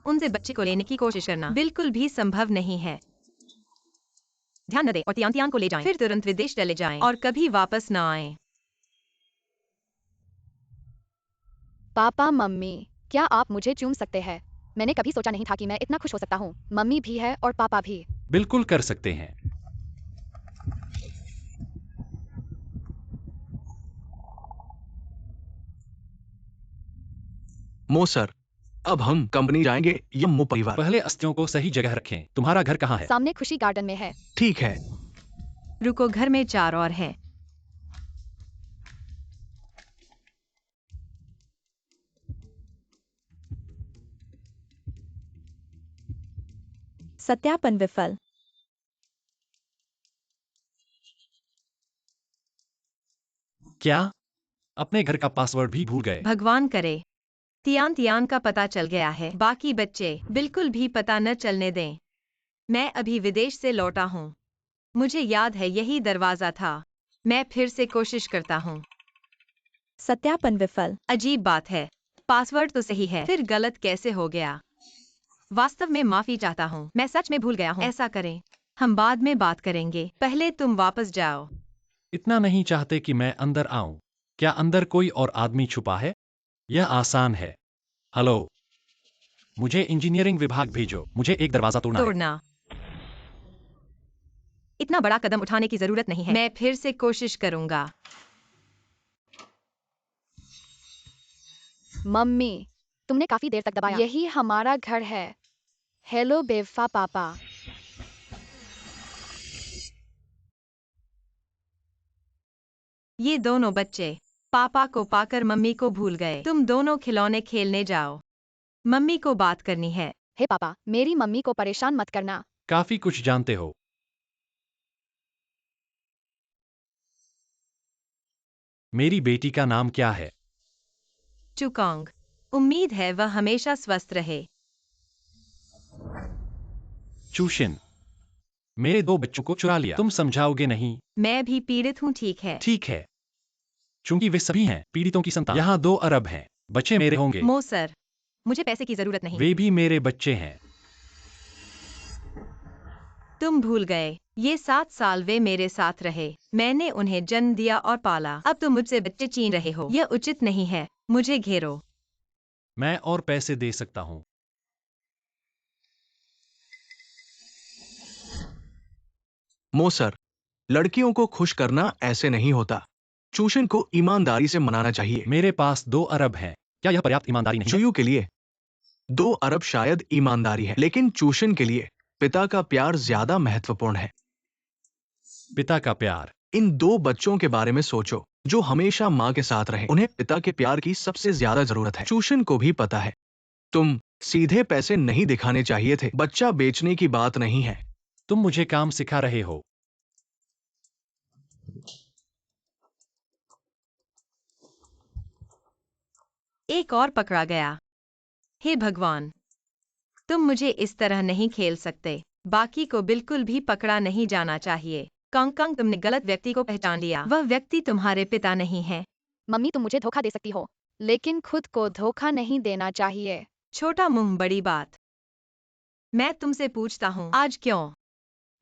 उनसे बच्चे को लेने की कोशिश करना बिल्कुल भी संभव नहीं है। ध्यान न दें और टियान को ले जाएं, फिर तुरंत विदेश चले जाएं और कभी वापस न आएं। पापा, मम्मी, क्या आप मुझे चूम सकते हैं? मैंने कभी सोचा नहीं था कि मैं इतना खुश हो सकता हूँ। मम्मी भी है और पापा भी। बिल्कुल कर सकते हैं। मो सर, अब हम कंपनी जाएंगे या मो परिवार? पहले अस्थियों को सही जगह रखें। तुम्हारा घर कहाँ है? सामने खुशी गार्डन में है। ठीक है। रुको, घर में 4 और हैं। सत्यापन विफल। क्या? अपने घर का पासवर्ड भी भूल गए? भगवान करे टियान का पता चल गया है। बाकी बच्चे बिल्कुल भी पता न चलने दें। मैं अभी विदेश से लौटा हूँ। मुझे याद है यही दरवाजा था। मैं फिर से कोशिश करता हूँ। सत्यापन विफल। अजीब बात है, पासवर्ड तो सही है, फिर गलत कैसे हो गया? वास्तव में माफी चाहता हूँ, मैं सच में भूल गया हूँ। ऐसा करें, हम बाद में बात करेंगे, पहले तुम वापस जाओ। इतना नहीं चाहते कि मैं अंदर आऊं? क्या अंदर कोई और आदमी छुपा है? यह आसान है। हेलो, मुझे इंजीनियरिंग विभाग भेजो। मुझे एक दरवाजा तोड़ना है। तोड़ना इतना बड़ा कदम उठाने की जरूरत नहीं है। मैं फिर से कोशिश करूंगा। मम्मी, तुमने काफी देर तक दबाया। यही हमारा घर है। हेलो बेवफा पापा। ये दोनों बच्चे पापा को पाकर मम्मी को भूल गए। तुम दोनों खिलौने खेलने जाओ, मम्मी को बात करनी है। हे पापा, मेरी मम्मी को परेशान मत करना। काफी कुछ जानते हो। मेरी बेटी का नाम क्या है? चुकांग, उम्मीद है वह हमेशा स्वस्थ रहे। चूशिन, मेरे 2 बच्चों को चुरा लिया। तुम समझाओगे नहीं? मैं भी पीड़ित हूँ। ठीक है। ठीक है, चूंकि वे सभी हैं पीड़ितों की संतान। यहाँ 2 अरब हैं। बच्चे मेरे होंगे। मो सर, मुझे पैसे की जरूरत नहीं। वे भी मेरे बच्चे हैं। तुम भूल गए, ये 7 साल वे मेरे साथ रहे। मैंने उन्हें जन्म दिया और पाला। अब तुम मुझसे बच्चे छीन रहे हो। यह उचित नहीं है। मुझे घेरो। मैं और पैसे दे सकता हूँ। मो सर, लड़कियों को खुश करना ऐसे नहीं होता। चूशन को ईमानदारी से मनाना चाहिए। मेरे पास 2 अरब हैं। क्या यह पर्याप्त ईमानदारी नहीं है? चुयू के लिए 2 अरब शायद ईमानदारी है, लेकिन चूशन के लिए पिता का प्यार ज्यादा महत्वपूर्ण है। पिता का प्यार। इन 2 बच्चों के बारे में सोचो जो हमेशा माँ के साथ रहे। उन्हें पिता के प्यार की सबसे ज्यादा जरूरत है। चूशन को भी पता है तुम सीधे पैसे नहीं दिखाने चाहिए थे। बच्चा बेचने की बात नहीं है। तुम मुझे काम सिखा रहे हो। एक और पकड़ा गया। हे भगवान, तुम मुझे इस तरह नहीं खेल सकते। बाकी को बिल्कुल भी पकड़ा नहीं जाना चाहिए। कांग, तुमने गलत व्यक्ति को पहचान लिया। वह व्यक्ति तुम्हारे पिता नहीं है। मम्मी तुम मुझे धोखा दे सकती हो, लेकिन खुद को धोखा नहीं देना चाहिए। छोटा मुंह बड़ी बात। मैं तुमसे पूछता हूँ, आज क्यों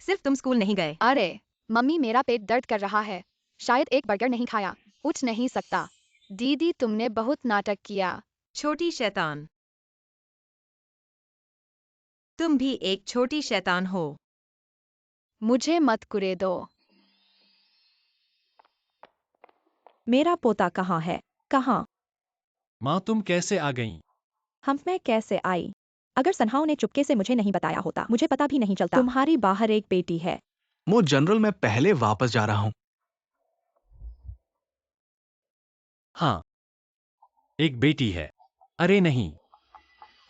सिर्फ तुम स्कूल नहीं गए? अरे मम्मी मेरा पेट दर्द कर रहा है, शायद एक बर्गर नहीं खाया, उठ नहीं सकता। दीदी तुमने बहुत नाटक किया। छोटी शैतान, तुम भी एक छोटी शैतान हो। मुझे मत कुरेदो। मेरा पोता कहाँ है? कहाँ? माँ तुम कैसे आ गईं? मैं कैसे आई? अगर सन्हाओ ने चुपके से मुझे नहीं बताया होता, मुझे पता भी नहीं चलता। तुम्हारी बाहर एक बेटी है। वो जनरल, मैं पहले वापस जा रहा हूँ। हाँ, एक बेटी है। अरे नहीं,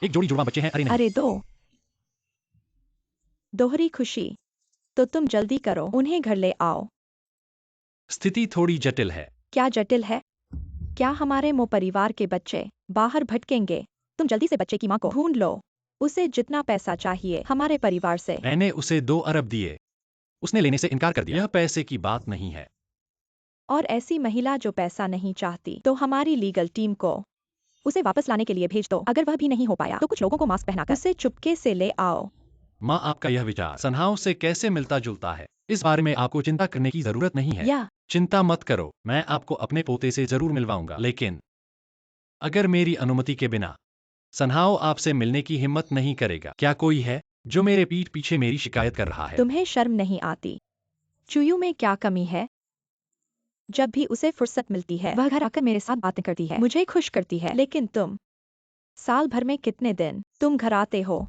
एक जोड़ी जुड़वा बच्चे हैं। अरे नहीं। अरे दोहरी खुशी। तो तुम जल्दी करो, उन्हें घर ले आओ। स्थिति थोड़ी जटिल है। क्या जटिल है? क्या हमारे परिवार के बच्चे बाहर भटकेंगे? तुम जल्दी से बच्चे की माँ को ढूंढ लो। उसे जितना पैसा चाहिए हमारे परिवार से। मैंने उसे 2 अरब दिए, उसने लेने से इनकार कर दिया। यह पैसे की बात नहीं है। और ऐसी महिला जो पैसा नहीं चाहती, तो हमारी लीगल टीम को उसे वापस लाने के लिए भेज दो। अगर वह भी नहीं हो पाया तो कुछ लोगों को मास्क पहनाकर उसे चुपके से ले आओ। माँ आपका यह विचार सन्हाओं से कैसे मिलता जुलता है? इस बारे में आपको चिंता करने की जरूरत नहीं है। या चिंता मत करो, मैं आपको अपने पोते से जरूर मिलवाऊंगा, लेकिन अगर मेरी अनुमति के बिना सन्हाओ आपसे मिलने की हिम्मत नहीं करेगा। क्या कोई है जो मेरे पीठ पीछे मेरी शिकायत कर रहा है? तुम्हें शर्म नहीं आती? चुयू में क्या कमी है? जब भी उसे फुर्सत मिलती है वह घर आकर मेरे साथ बातें करती है, मुझे खुश करती है। लेकिन तुम साल भर में कितने दिन तुम घर आते हो?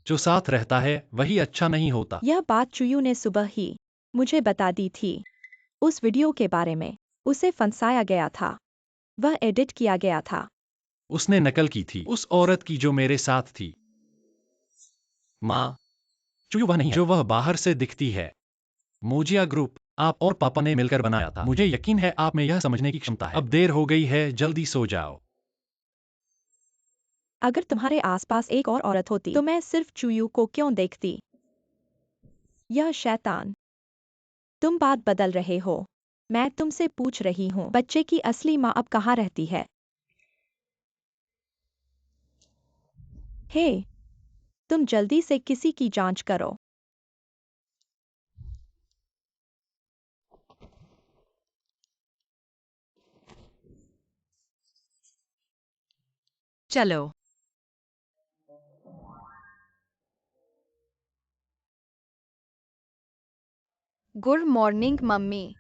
जो साथ रहता है वही अच्छा नहीं होता। यह बात चुयू ने सुबह ही मुझे बता दी थी। उस वीडियो के बारे में उसे फंसाया गया था, वह एडिट किया गया था। उसने नकल की थी उस औरत की जो मेरे साथ थी। माँ, चुयू वह नहीं है जो वह बाहर से दिखती है। मोजिया ग्रुप आप और पापा ने मिलकर बनाया था। मुझे यकीन है आप में यह समझने की क्षमता है। अब देर हो गई है, जल्दी सो जाओ। अगर तुम्हारे आसपास एक और औरत होती तो मैं सिर्फ चुयू को क्यों देखती? यह शैतान। तुम बात बदल रहे हो। मैं तुमसे पूछ रही हूँ, बच्चे की असली माँ अब कहाँ रहती है? हे, तुम जल्दी से किसी की जांच करो। चलो। Good morning mummy.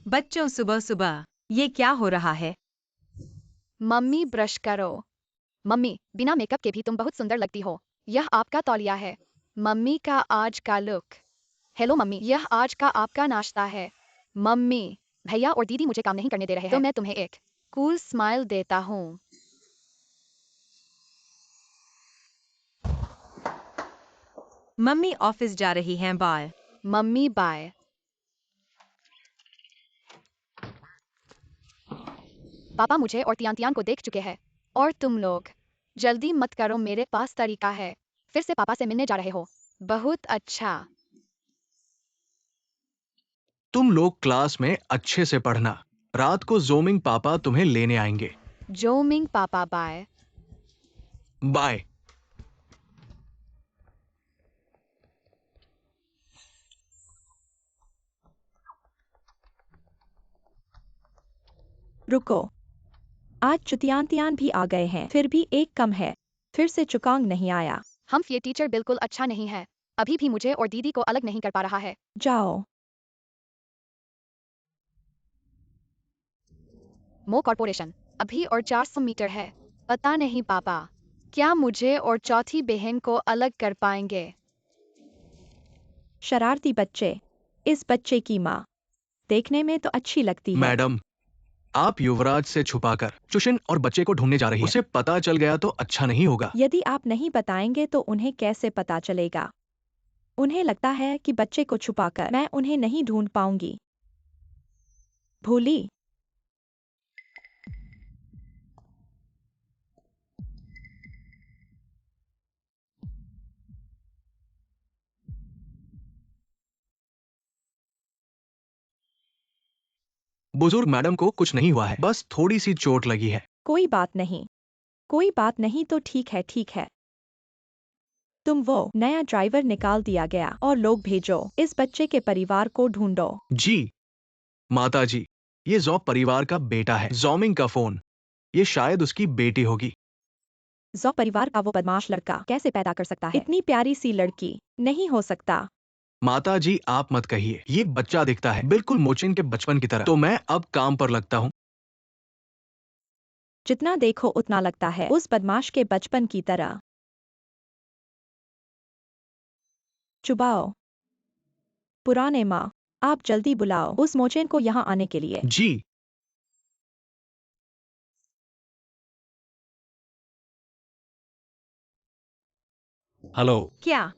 बच्चों, सुबह सुबह ये क्या हो रहा है? मम्मी ब्रश करो। मम्मी बिना मेकअप के भी तुम बहुत सुंदर लगती हो। यह आपका तौलिया है। मम्मी का आज का लुक। हेलो मम्मी, यह आज का आपका नाश्ता है। मम्मी भैया और दीदी मुझे काम नहीं करने दे रहे हैं, तो मैं तुम्हें एक कूल स्माइल देता हूँ। मम्मी ऑफिस जा रही हैं, बाय। Mummy bye. पापा मुझे और तियान तियान को देख चुके हैं। और तुम लोग जल्दी मत करो, मेरे पास तरीका है। फिर से पापा से मिलने जा रहे हो? बहुत अच्छा। तुम लोग क्लास में अच्छे से पढ़ना। रात को जोमिंग पापा तुम्हें लेने आएंगे। जोमिंग पापा बाय। बाय। रुको, आज चुतियान भी आ गए हैं, फिर भी एक कम है। फिर से चुकांग नहीं आया। हम ये टीचर बिल्कुल अच्छा नहीं है। अभी भी मुझे और दीदी को अलग नहीं कर पा रहा है। जाओ। मो कॉर्पोरेशन अभी और 400 मीटर है। पता नहीं पापा, क्या मुझे और चौथी बहन को अलग कर पाएंगे? शरारती बच्चे। इस बच्चे की माँ देखने में तो अच्छी लगती है। मैडम, आप युवराज से छुपाकर चुशिन और बच्चे को ढूंढने जा रही हैं। उसे पता चल गया तो अच्छा नहीं होगा। यदि आप नहीं बताएंगे तो उन्हें कैसे पता चलेगा? उन्हें लगता है कि बच्चे को छुपाकर मैं उन्हें नहीं ढूंढ पाऊंगी। भूली। बुजुर्ग मैडम को कुछ नहीं हुआ है, बस थोड़ी सी चोट लगी है। कोई बात नहीं। कोई बात नहीं तो ठीक है, ठीक है। तुम वो नया ड्राइवर निकाल दिया गया और लोग भेजो। इस बच्चे के परिवार को ढूंढो। जी माता जी, ये जॉ परिवार का बेटा है। जॉमिंग का फोन, ये शायद उसकी बेटी होगी। जॉ परिवार का वो बदमाश लड़का कैसे पैदा कर सकता है? इतनी प्यारी सी लड़की नहीं हो सकता। माता जी आप मत कहिए, ये बच्चा दिखता है बिल्कुल मोचिन के बचपन की तरह। तो मैं अब काम पर लगता हूँ। जितना देखो उतना लगता है उस बदमाश के बचपन की तरह। चुबाओ। पुराने माँ, आप जल्दी बुलाओ उस मोचेन को यहाँ आने के लिए। जी हेलो। क्या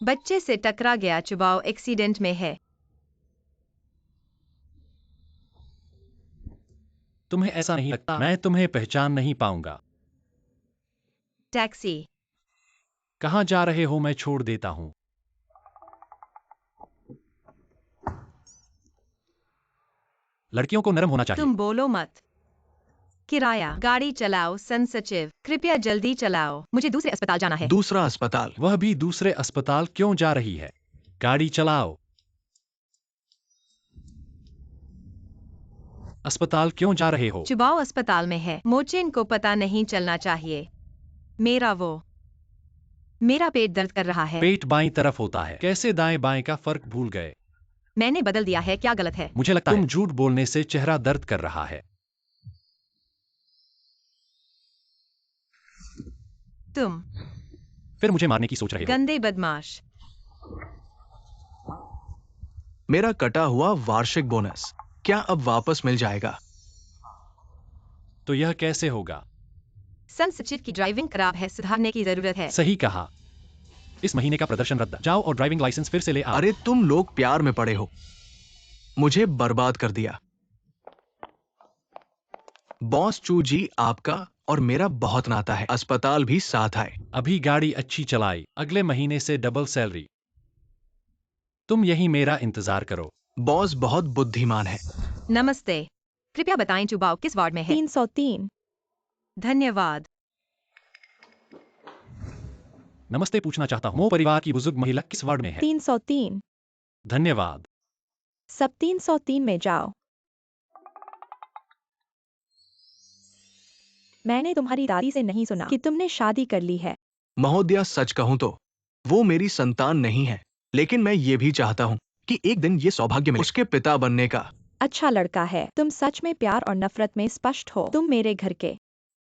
बच्चे से टकरा गया? चुबाओ एक्सीडेंट में है। तुम्हें ऐसा नहीं लगता मैं तुम्हें पहचान नहीं पाऊंगा? टैक्सी। कहाँ जा रहे हो? मैं छोड़ देता हूँ। लड़कियों को नरम होना चाहिए। तुम बोलो मत। किराया गाड़ी चलाओ। सन सचिव, कृपया जल्दी चलाओ, मुझे दूसरे अस्पताल जाना है। दूसरा अस्पताल? वह भी दूसरे अस्पताल क्यों जा रही है? गाड़ी चलाओ। अस्पताल क्यों जा रहे हो? चुबाओ अस्पताल में है। मोचेन को पता नहीं चलना चाहिए। मेरा पेट दर्द कर रहा है। पेट बाईं तरफ होता है, कैसे दाएं बाएं का फर्क भूल गए? मैंने बदल दिया है, क्या गलत है? मुझे लगता है तुम झूठ बोलने से चेहरा दर्द कर रहा है। तुम फिर मुझे मारने की सोच रहे हो? गंदे बदमाश। मेरा कटा हुआ वार्षिक बोनस क्या अब वापस मिल जाएगा? तो यह कैसे होगा? सन सचिव की ड्राइविंग खराब है, सुधारने की जरूरत है। सही कहा। इस महीने का प्रदर्शन रद्द। जाओ और ड्राइविंग लाइसेंस फिर से ले आओ। अरे तुम लोग प्यार में पड़े हो, मुझे बर्बाद कर दिया। बॉस चू जी, आपका और मेरा बहुत नाता है। अस्पताल भी साथ आए। अभी गाड़ी अच्छी चलाई, अगले महीने से डबल सैलरी। तुम यही मेरा इंतजार करो। बॉस बहुत बुद्धिमान है। नमस्ते, कृपया बताएं चुबाओ किस वार्ड में है? 303। धन्यवाद। नमस्ते, पूछना चाहता हूँ परिवार की बुजुर्ग महिला किस वार्ड में है? 303। धन्यवाद। सब 303 में जाओ। मैंने तुम्हारी दादी से नहीं सुना कि तुमने शादी कर ली है। महोदया सच कहूं तो वो मेरी संतान नहीं है, लेकिन मैं ये भी चाहता हूँ कि एक दिन ये सौभाग्य मिले उसके पिता बनने का। अच्छा लड़का है। तुम सच में प्यार और नफरत में स्पष्ट हो। तुम मेरे घर के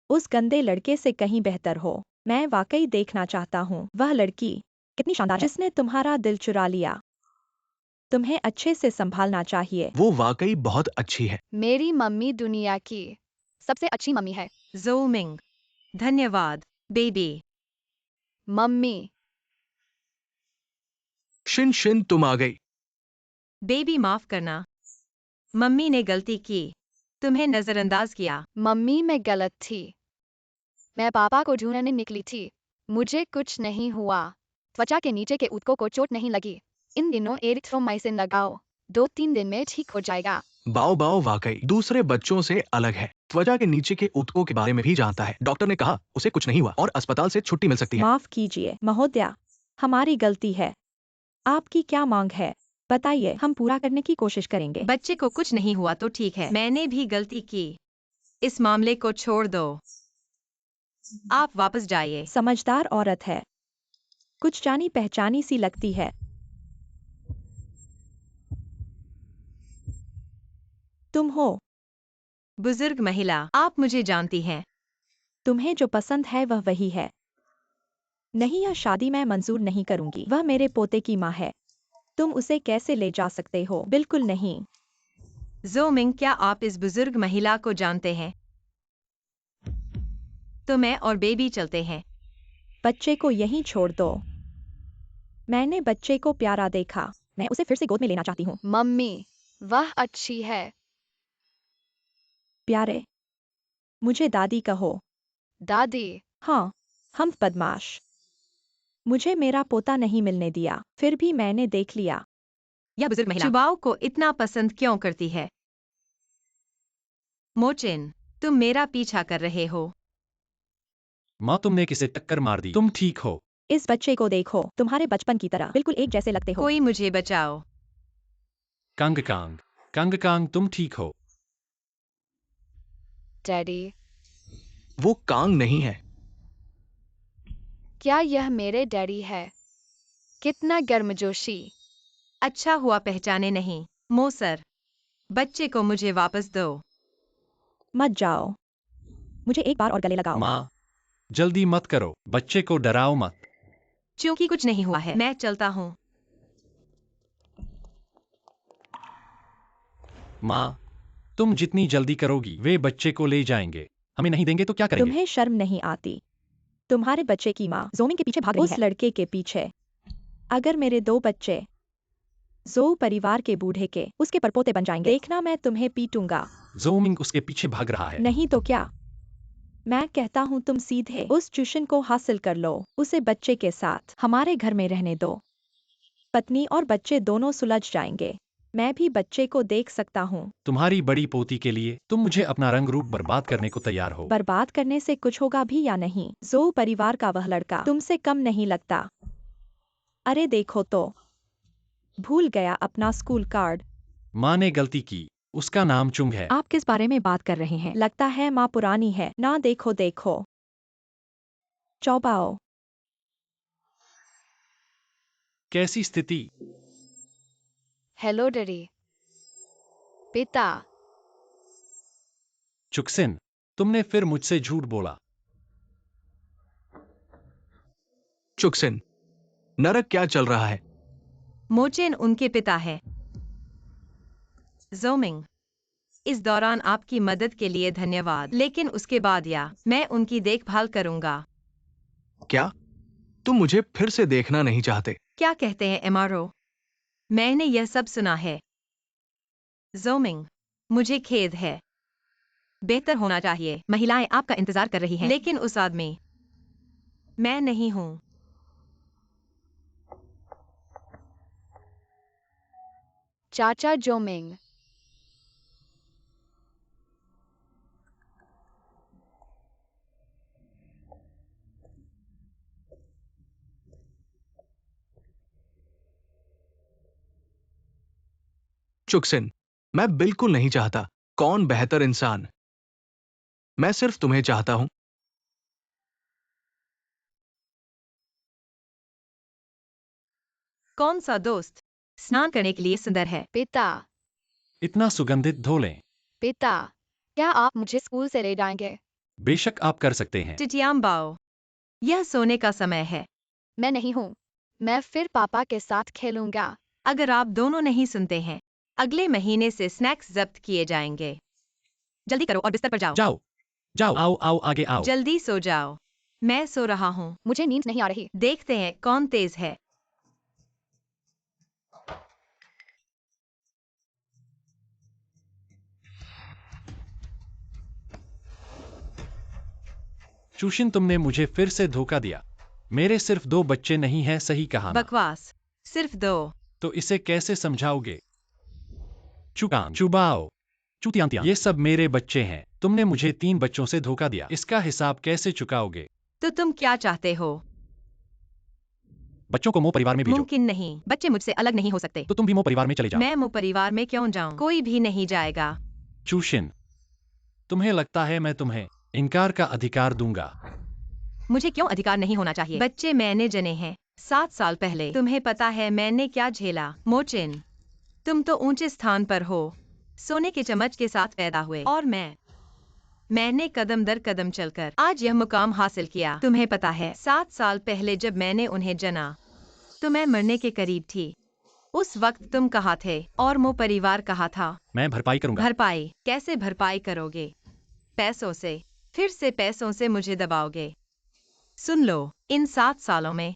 उस गंदे लड़के से कहीं बेहतर हो। मैं वाकई देखना चाहता हूँ वह लड़की कितनी शानदार है जिसने तुम्हारा दिल चुरा लिया। तुम्हें अच्छे से संभालना चाहिए। वो वाकई बहुत अच्छी है। मेरी मम्मी दुनिया की सबसे अच्छी मम्मी है। जोमिंग, धन्यवाद बेबी। मम्मी, शिन शिन तुम आ गई। बेबी माफ करना, मम्मी ने गलती की, तुम्हें नजरअंदाज किया। मम्मी मैं गलत थी। मैं पापा को ढूंढने निकली थी। मुझे कुछ नहीं हुआ। त्वचा के नीचे के ऊतकों को चोट नहीं लगी। इन दिनों एरिथ्रोमाइसिन लगाओ, 2-3 दिन में ठीक हो जाएगा। बाओ बाओ वाकई दूसरे बच्चों से अलग है। त्वचा के नीचे के ऊतकों के बारे में भी जानता है। डॉक्टर ने कहा उसे कुछ नहीं हुआ और अस्पताल से छुट्टी मिल सकती है। माफ कीजिए महोदया, हमारी गलती है। आपकी क्या मांग है बताइए, हम पूरा करने की कोशिश करेंगे। बच्चे को कुछ नहीं हुआ तो ठीक है, मैंने भी गलती की। इस मामले को छोड़ दो, आप वापस जाइए। समझदार औरत है, कुछ जानी पहचानी सी लगती है। तुम हो बुजुर्ग महिला, आप मुझे जानती हैं। तुम्हें जो पसंद है वह वही है। नहीं, यह शादी मैं मंजूर नहीं करूंगी। वह मेरे पोते की माँ है। तुम उसे कैसे ले जा सकते हो? बिल्कुल नहीं। जोमिंग, क्या आप इस बुजुर्ग महिला को जानते हैं? तो मैं और बेबी चलते हैं। बच्चे को यहीं छोड़ दो। मैंने बच्चे को प्यारा देखा, मैं उसे फिर से गोद में लेना चाहती हूँ। मम्मी, वह अच्छी है। प्यारे, मुझे दादी कहो। दादी, हाँ, हम बदमाश। मुझे मेरा पोता नहीं मिलने दिया, फिर भी मैंने देख लिया। यह बुजुर्ग महिला चुबाओ को इतना पसंद क्यों करती है? मोचिन, तुम मेरा पीछा कर रहे हो। माँ, तुमने किसे टक्कर मार दी? तुम ठीक हो? इस बच्चे को देखो, तुम्हारे बचपन की तरह बिल्कुल एक जैसे लगते हो। कोई मुझे बचाओ। कांग कांग, कांग कांग, तुम ठीक हो? डैडी, वो कांग नहीं है। क्या यह मेरे डैडी है? कितना गर्मजोशी। अच्छा हुआ पहचाने नहीं। मोसर, बच्चे को मुझे वापस दो। मत जाओ, मुझे एक बार और गले लगाओ। माँ, जल्दी मत करो, बच्चे को डराओ मत। क्योंकि कुछ नहीं हुआ है, मैं चलता हूँ। माँ, तुम जितनी जल्दी करोगी वे बच्चे को ले जाएंगे। हमें नहीं देंगे तो क्या करेंगे? तुम्हें शर्म नहीं आती? तुम्हारे बच्चे की माँ जोमिंग के पीछे भाग रही है। उस लड़के के पीछे। अगर मेरे 2 बच्चे जो परिवार के बूढ़े के उसके परपोते बन जाएंगे, देखना मैं तुम्हें पीटूंगा। जोमिंग उसके पीछे भाग रहा है। नहीं तो क्या? मैं कहता हूँ तुम सीधे उस चुशन को हासिल कर लो, उसे बच्चे के साथ हमारे घर में रहने दो। पत्नी और बच्चे दोनों सुलझ जाएंगे। मैं भी बच्चे को देख सकता हूँ। तुम्हारी बड़ी पोती के लिए तुम मुझे अपना रंग रूप बर्बाद करने को तैयार हो? बर्बाद करने से कुछ होगा भी या नहीं? जो परिवार का वह लड़का तुमसे कम नहीं लगता। अरे देखो तो, भूल गया अपना स्कूल कार्ड। माँ ने गलती की, उसका नाम चुंग है। आप किस बारे में बात कर रहे हैं? लगता है माँ पुरानी है ना। देखो देखो, चौपाओ। कैसी स्थिति? Hello daddy. पिता, चुकसिन, तुमने फिर मुझसे झूठ बोला। चुकसिन, नरक क्या चल रहा है? मोचिन उनके पिता है। जोमिंग, इस दौरान आपकी मदद के लिए धन्यवाद, लेकिन उसके बाद मैं उनकी देखभाल करूंगा। क्या तुम मुझे फिर से देखना नहीं चाहते? क्या कहते हैं एमआरओ? मैंने यह सब सुना है। जोमिंग, मुझे खेद है। बेहतर होना चाहिए। महिलाएं आपका इंतजार कर रही हैं, लेकिन उस आदमी मैं नहीं हूं। चाचा जोमिंग, चुकसिन, मैं बिल्कुल नहीं चाहता। कौन बेहतर इंसान? मैं सिर्फ तुम्हें चाहता हूं। कौन सा दोस्त स्नान करने के लिए सुंदर है? पिता, इतना सुगंधित धो लें। पिता, क्या आप मुझे स्कूल से ले जाएंगे? बेशक आप कर सकते हैं। टिटियाम्बाओ, यह सोने का समय है। मैं नहीं हूँ। मैं फिर पापा के साथ खेलूंगा। अगर आप दोनों नहीं सुनते हैं, अगले महीने से स्नैक्स जब्त किए जाएंगे। जल्दी करो और बिस्तर पर जाओ। जाओ, जाओ, आओ आओ आगे आओ। जल्दी सो जाओ। मैं सो रहा हूँ। मुझे नींद नहीं आ रही। देखते हैं कौन तेज है। चुशिन, तुमने मुझे फिर से धोखा दिया। मेरे सिर्फ 2 बच्चे नहीं हैं, सही कहा ना? बकवास, सिर्फ 2। तो इसे कैसे समझाओगे? चुकान, चुबाओ, चुतियांतियां, ये सब मेरे बच्चे हैं। तुमने मुझे 3 बच्चों से धोखा दिया। इसका हिसाब कैसे चुकाओगे? तो तुम क्या चाहते हो? बच्चों को मो परिवार में भेजो। मुमकिन नहीं, बच्चे मुझसे अलग नहीं हो सकते। तो तुम भी मो परिवार में चले जाओ। मैं मो परिवार में क्यों जाऊं? कोई भी नहीं जाएगा। चूशिन, तुम्हें लगता है मैं तुम्हें इनकार का अधिकार दूंगा? मुझे क्यों अधिकार नहीं होना चाहिए? बच्चे मैंने जने हैं 7 साल पहले। तुम्हें पता है मैंने क्या झेला? मोचिन, तुम तो ऊंचे स्थान पर हो, सोने के चम्मच के साथ पैदा हुए, और मैंने कदम दर कदम चलकर आज यह मुकाम हासिल किया। तुम्हें पता है 7 साल पहले जब मैंने उन्हें जना तो मैं मरने के करीब थी। उस वक्त तुम कहाँ थे और मो परिवार कहाँ था? मैं भरपाई करूंगा। भरपाई कैसे भरपाई करोगे? पैसों से। फिर से पैसों से मुझे दबाओगे? सुन लो, इन 7 सालों में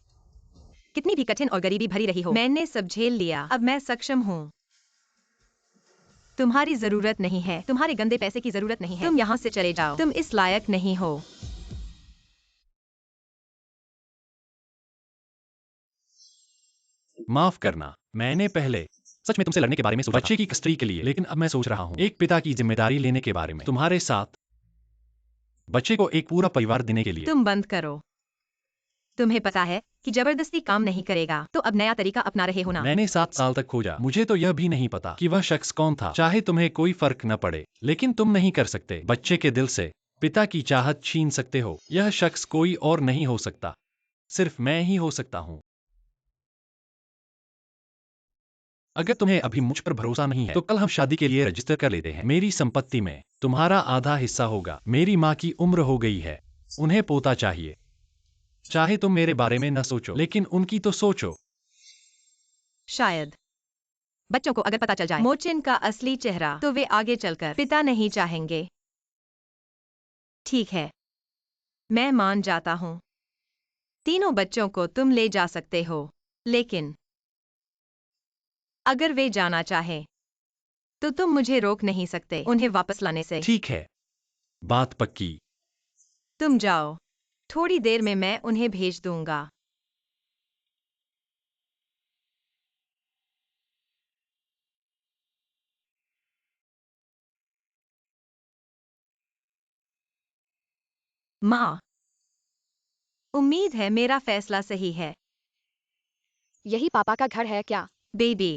कितनी भी कठिन और गरीबी भरी रही हो, मैंने सब झेल लिया। अब मैं सक्षम हूँ। तुम्हारी जरूरत नहीं है, तुम्हारे गंदे पैसे की जरूरत नहीं है। तुम यहाँ से चले जाओ, तुम इस लायक नहीं हो। माफ करना, मैंने पहले सच में तुमसे लड़ने के बारे में सोचा बच्चे की कस्टडी के लिए, लेकिन अब मैं सोच रहा हूँ एक पिता की जिम्मेदारी लेने के बारे में, तुम्हारे साथ बच्चे को एक पूरा परिवार देने के लिए। तुम बंद करो। तुम्हें पता है कि जबरदस्ती काम नहीं करेगा, तो अब नया तरीका अपना रहे हो ना? मैंने 7 साल तक खोजा, मुझे तो यह भी नहीं पता कि वह शख्स कौन था। चाहे तुम्हें कोई फर्क न पड़े, लेकिन तुम नहीं कर सकते बच्चे के दिल से पिता की चाहत छीन सकते हो। यह शख्स कोई और नहीं हो सकता, सिर्फ मैं ही हो सकता हूँ। अगर तुम्हें अभी मुझ पर भरोसा नहीं है, तो कल हम शादी के लिए रजिस्टर कर लेते हैं। मेरी संपत्ति में तुम्हारा आधा हिस्सा होगा। मेरी माँ की उम्र हो गई है, उन्हें पोता चाहिए। चाहे तुम मेरे बारे में न सोचो, लेकिन उनकी तो सोचो। शायद बच्चों को अगर पता चल जाए मोचिन का असली चेहरा, तो वे आगे चलकर पिता नहीं चाहेंगे। ठीक है, मैं मान जाता हूँ। तीनों बच्चों को तुम ले जा सकते हो, लेकिन अगर वे जाना चाहे, तो तुम मुझे रोक नहीं सकते उन्हें वापस लाने से। ठीक है, बात पक्की। तुम जाओ, थोड़ी देर में मैं उन्हें भेज दूंगा। माँ, उम्मीद है मेरा फैसला सही है। यही पापा का घर है क्या? बेबी,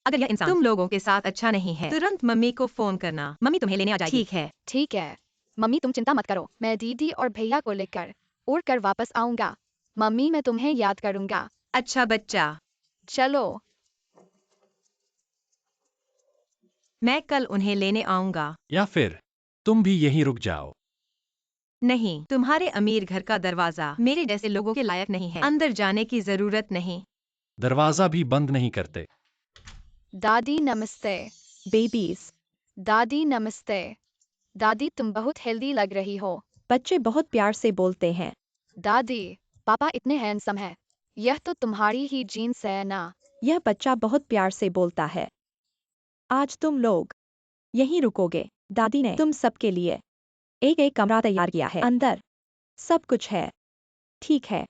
अगर यह इंसान तुम लोगों के साथ अच्छा नहीं है, तुरंत मम्मी को फोन करना। मम्मी तुम्हें लेने आ जाएगी। ठीक है। ठीक है मम्मी, तुम चिंता मत करो, मैं दीदी और भैया को लेकर उड़ कर वापस आऊंगा। मम्मी, मैं तुम्हें याद करूंगा। अच्छा बच्चा, चलो। मैं कल उन्हें लेने आऊंगा। या फिर तुम भी यहीं रुक जाओ। नहीं, तुम्हारे अमीर घर का दरवाजा मेरे जैसे लोगों के लायक नहीं है। अंदर जाने की जरूरत नहीं। दरवाजा भी बंद नहीं करते। दादी नमस्ते। बेबीज, दादी नमस्ते। दादी, तुम बहुत हेल्दी लग रही हो। बच्चे बहुत प्यार से बोलते हैं। दादी, पापा इतने हैंडसम है। यह तो तुम्हारी ही जीन्स है ना? यह बच्चा बहुत प्यार से बोलता है। आज तुम लोग यहीं रुकोगे। दादी ने तुम सबके लिए एक एक कमरा तैयार किया है। अंदर सब कुछ है। ठीक है।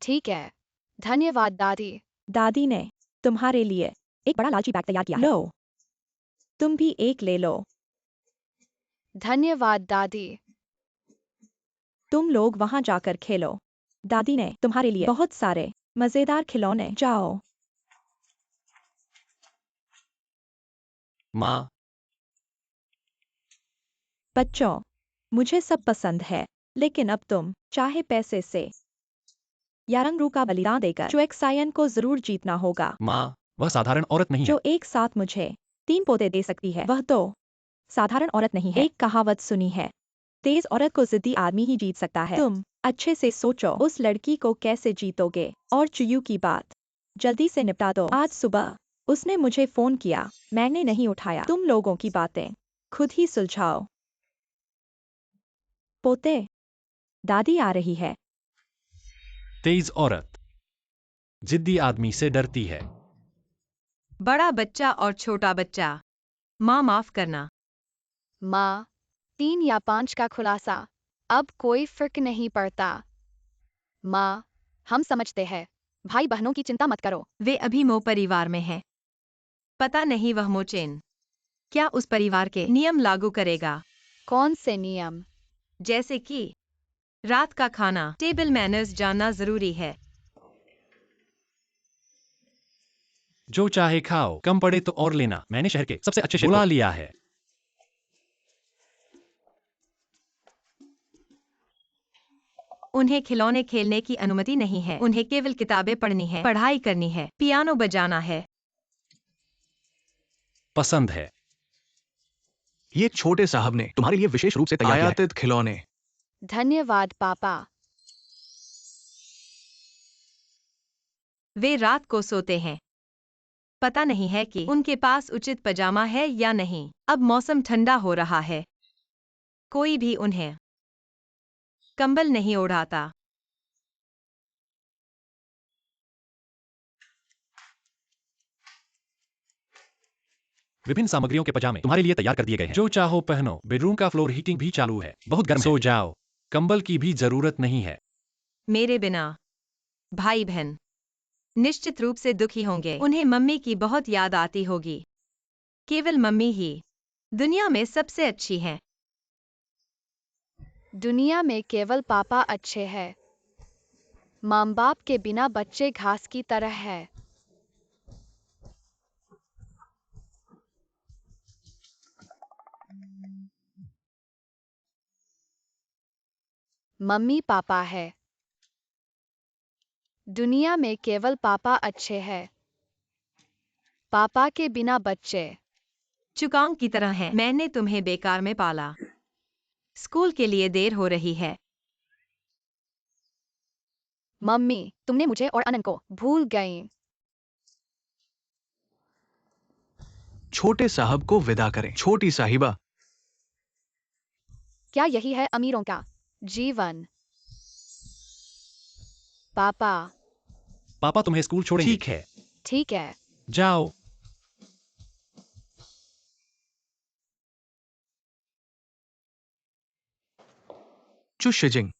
ठीक है, धन्यवाद दादी। दादी ने तुम्हारे लिए एक बड़ा लालची बैग तैयार किया है। लो, तुम भी एक ले लो। धन्यवाद दादी। तुम लोग वहां जाकर खेलो। दादी ने तुम्हारे लिए बहुत सारे मजेदार खिलौने। जाओ। माँ, बच्चों, मुझे सब पसंद है, लेकिन अब तुम चाहे पैसे से या रंगरू का बलिदान देकर चुएक्सायन को जरूर जीतना होगा। माँ, वह साधारण औरत नहीं है। जो एक साथ मुझे 3 पोते दे सकती है, वह तो साधारण औरत नहीं है। एक कहावत सुनी है, तेज औरत को जिद्दी आदमी ही जीत सकता है। तुम अच्छे से सोचो उस लड़की को कैसे जीतोगे। और चुयू की बात जल्दी से निपटा दो। आज सुबह उसने मुझे फोन किया, मैंने नहीं उठाया। तुम लोगों की बातें खुद ही सुलझाओ। पोते, दादी आ रही है। तेज औरत जिद्दी आदमी से डरती है। बड़ा बच्चा और छोटा बच्चा। माँ माफ करना। माँ, 3 या 5 का खुलासा, अब कोई फर्क नहीं पड़ता। माँ, हम समझते हैं। भाई बहनों की चिंता मत करो। वे अभी मो परिवार में हैं। पता नहीं वह मोचेन क्या उस परिवार के नियम लागू करेगा, कौन से नियम? जैसे कि रात का खाना, टेबल मैनर्स जानना जरूरी है। जो चाहे खाओ, कम पड़े तो और लेना। मैंने शहर के सबसे अच्छे शेफ बुला लिया है। उन्हें खिलौने खेलने की अनुमति नहीं है। उन्हें केवल किताबें पढ़नी है, पढ़ाई करनी है, पियानो बजाना है। पसंद है। ये छोटे साहब ने तुम्हारे लिए विशेष रूप से तैयार किया है। आयातित खिलौने। धन्यवाद पापा। वे रात को सोते हैं। पता नहीं है कि उनके पास उचित पजामा है या नहीं। अब मौसम ठंडा हो रहा है। कोई भी उन्हें कंबल नहीं ओढ़ाता। विभिन्न सामग्रियों के पजामे तुम्हारे लिए तैयार कर दिए गए हैं। जो चाहो पहनो। बेडरूम का फ्लोर हीटिंग भी चालू है। बहुत गर्म है। सो जाओ। कंबल की भी जरूरत नहीं है। मेरे बिना भाई बहन निश्चित रूप से दुखी होंगे। उन्हें मम्मी की बहुत याद आती होगी। केवल मम्मी ही दुनिया में सबसे अच्छी हैं। दुनिया में केवल पापा अच्छे हैं। माँ बाप के बिना बच्चे घास की तरह है। मम्मी पापा है। दुनिया में केवल पापा अच्छे हैं। पापा के बिना बच्चे चुकांग की तरह हैं। मैंने तुम्हें बेकार में पाला। स्कूल के लिए देर हो रही है। मम्मी तुमने मुझे और अनंत को भूल गई। छोटे साहब को विदा करें। छोटी साहिबा। क्या यही है अमीरों का जीवन? पापा पापा तुम्हें स्कूल छोड़ेंगे। ठीक है। ठीक है। जाओ। चु शिजिंग।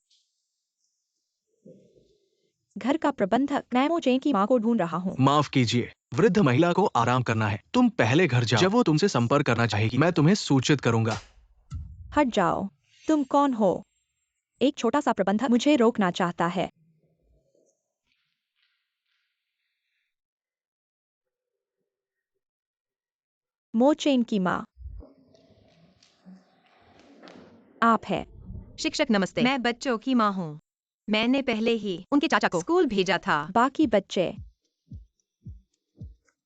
घर का प्रबंधक, मैं मोचेन की माँ को ढूंढ रहा हूँ। माफ कीजिए, वृद्ध महिला को आराम करना है। तुम पहले घर जाओ। जब वो तुमसे संपर्क करना चाहेगी मैं तुम्हें सूचित करूंगा। हट जाओ। तुम कौन हो? एक छोटा सा प्रबंधक मुझे रोकना चाहता है। मोचेन की माँ आप है। शिक्षक नमस्ते। मैं बच्चों की माँ हूँ। मैंने पहले ही उनके चाचा को स्कूल भेजा था। बाकी बच्चे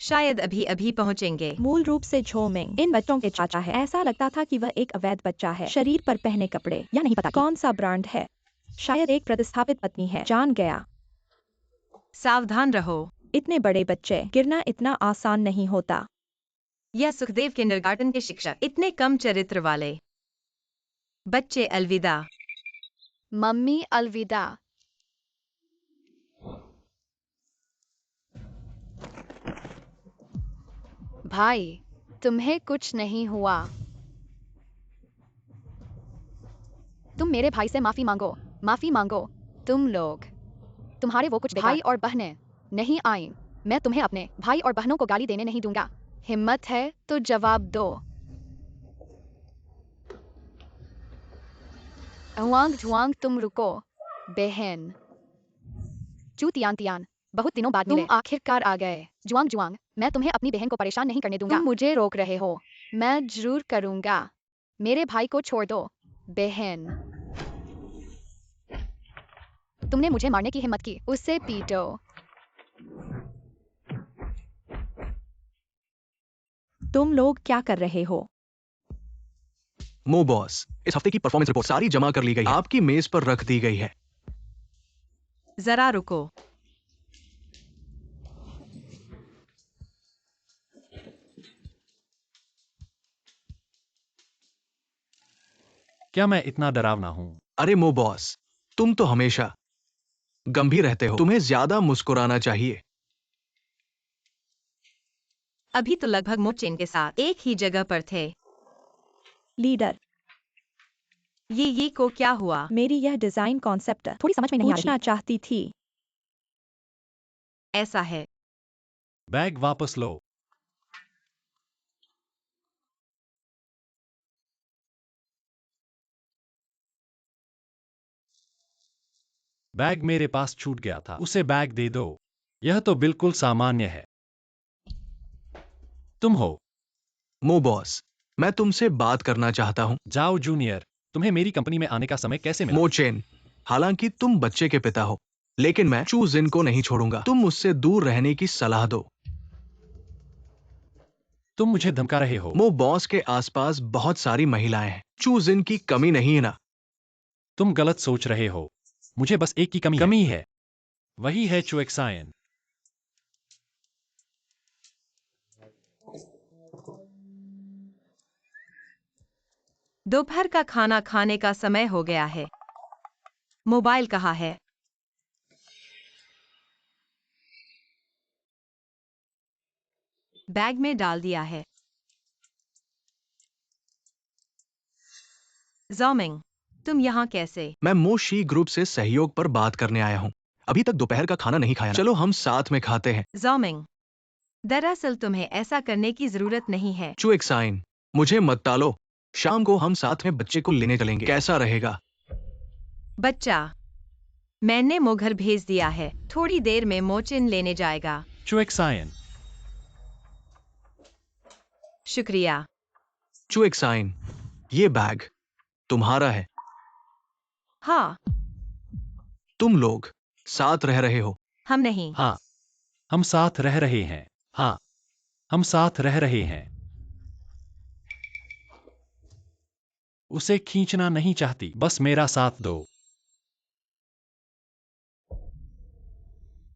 शायद अभी अभी पहुँचेंगे। मूल रूप से झोमिंग इन बच्चों के चाचा है। ऐसा लगता था कि वह एक अवैध बच्चा है। शरीर पर पहने कपड़े या नहीं पता कौन सा ब्रांड है। शायद एक प्रतिस्थापित पत्नी है। जान गया। सावधान रहो। इतने बड़े बच्चे गिरना इतना आसान नहीं होता। यह सुखदेव किंडरगार्टन के शिक्षक। इतने कम चरित्र वाले बच्चे। अलविदा। मम्मी अलविदा। भाई तुम्हें कुछ नहीं हुआ। तुम मेरे भाई से माफी मांगो। माफी मांगो। तुम लोग तुम्हारे वो कुछ भाई और बहनें नहीं आई। मैं तुम्हें अपने भाई और बहनों को गाली देने नहीं दूंगा। हिम्मत है तो जवाब दो। हुआंग झुआंग तुम रुको। बहन चू तियान तियान बहुत दिनों बाद मिले। तुम आखिरकार आ गए। जुआंग जुआंग मैं तुम्हें अपनी बहन को परेशान नहीं करने दूंगा। तुम मुझे रोक रहे हो। मैं जरूर करूंगा। मेरे भाई को छोड़ दो। बहन तुमने मुझे मारने की हिम्मत की। उससे पीटो। तुम लोग क्या कर रहे हो? मो बॉस, इस हफ्ते की परफॉर्मेंस रिपोर्ट सारी जमा कर ली गई है। आपकी मेज पर रख दी गई है। जरा रुको। क्या मैं इतना डरावना हूँ? अरे मो बॉस, तुम तो हमेशा गंभीर रहते हो। तुम्हें ज्यादा मुस्कुराना चाहिए। अभी तो लगभग मोचेन के साथ एक ही जगह पर थे। लीडर ये को क्या हुआ? मेरी यह डिजाइन कॉन्सेप्ट थोड़ी समझ में नहीं आ रही। पूछना चाहती थी। ऐसा है। बैग वापस लो। बैग मेरे पास छूट गया था। उसे बैग दे दो। यह तो बिल्कुल सामान्य है। तुम हो। मो बॉस, मैं तुमसे बात करना चाहता हूँ। जाओ जूनियर। तुम्हें मेरी कंपनी में आने का समय कैसे मिला? मोचेन, हालांकि तुम बच्चे के पिता हो, लेकिन मैं चू जिन को नहीं छोड़ूंगा। तुम मुझसे दूर रहने की सलाह दो। तुम मुझे धमका रहे हो। मो बॉस के आसपास बहुत सारी महिलाएं हैं। चू जिन की कमी नहीं है ना? तुम गलत सोच रहे हो। मुझे बस एक की कमी है। वही है चुएक्सायन। दोपहर का खाना खाने का समय हो गया है। मोबाइल कहाँ है? बैग में डाल दिया है। ज़ोमिंग, तुम यहाँ कैसे? मैं मोशी ग्रुप से सहयोग पर बात करने आया हूँ। अभी तक दोपहर का खाना नहीं खाया ना। चलो हम साथ में खाते हैं। ज़ोमिंग, दरअसल तुम्हें ऐसा करने की जरूरत नहीं है। चुएक्साइन, मुझे मत टालो। शाम को हम साथ में बच्चे को लेने चलेंगे, कैसा रहेगा? बच्चा, मैंने मोघर भेज दिया है। थोड़ी देर में मोचिन लेने जाएगा। चुएक्साइन, शुक्रिया। चुएक्साइन, ये बैग तुम्हारा है। हाँ, तुम लोग साथ रह रहे हो। हम नहीं। हाँ, हम साथ रह रहे हैं। हाँ, हम साथ रह रहे हैं। उसे खींचना नहीं चाहती, बस मेरा साथ दो।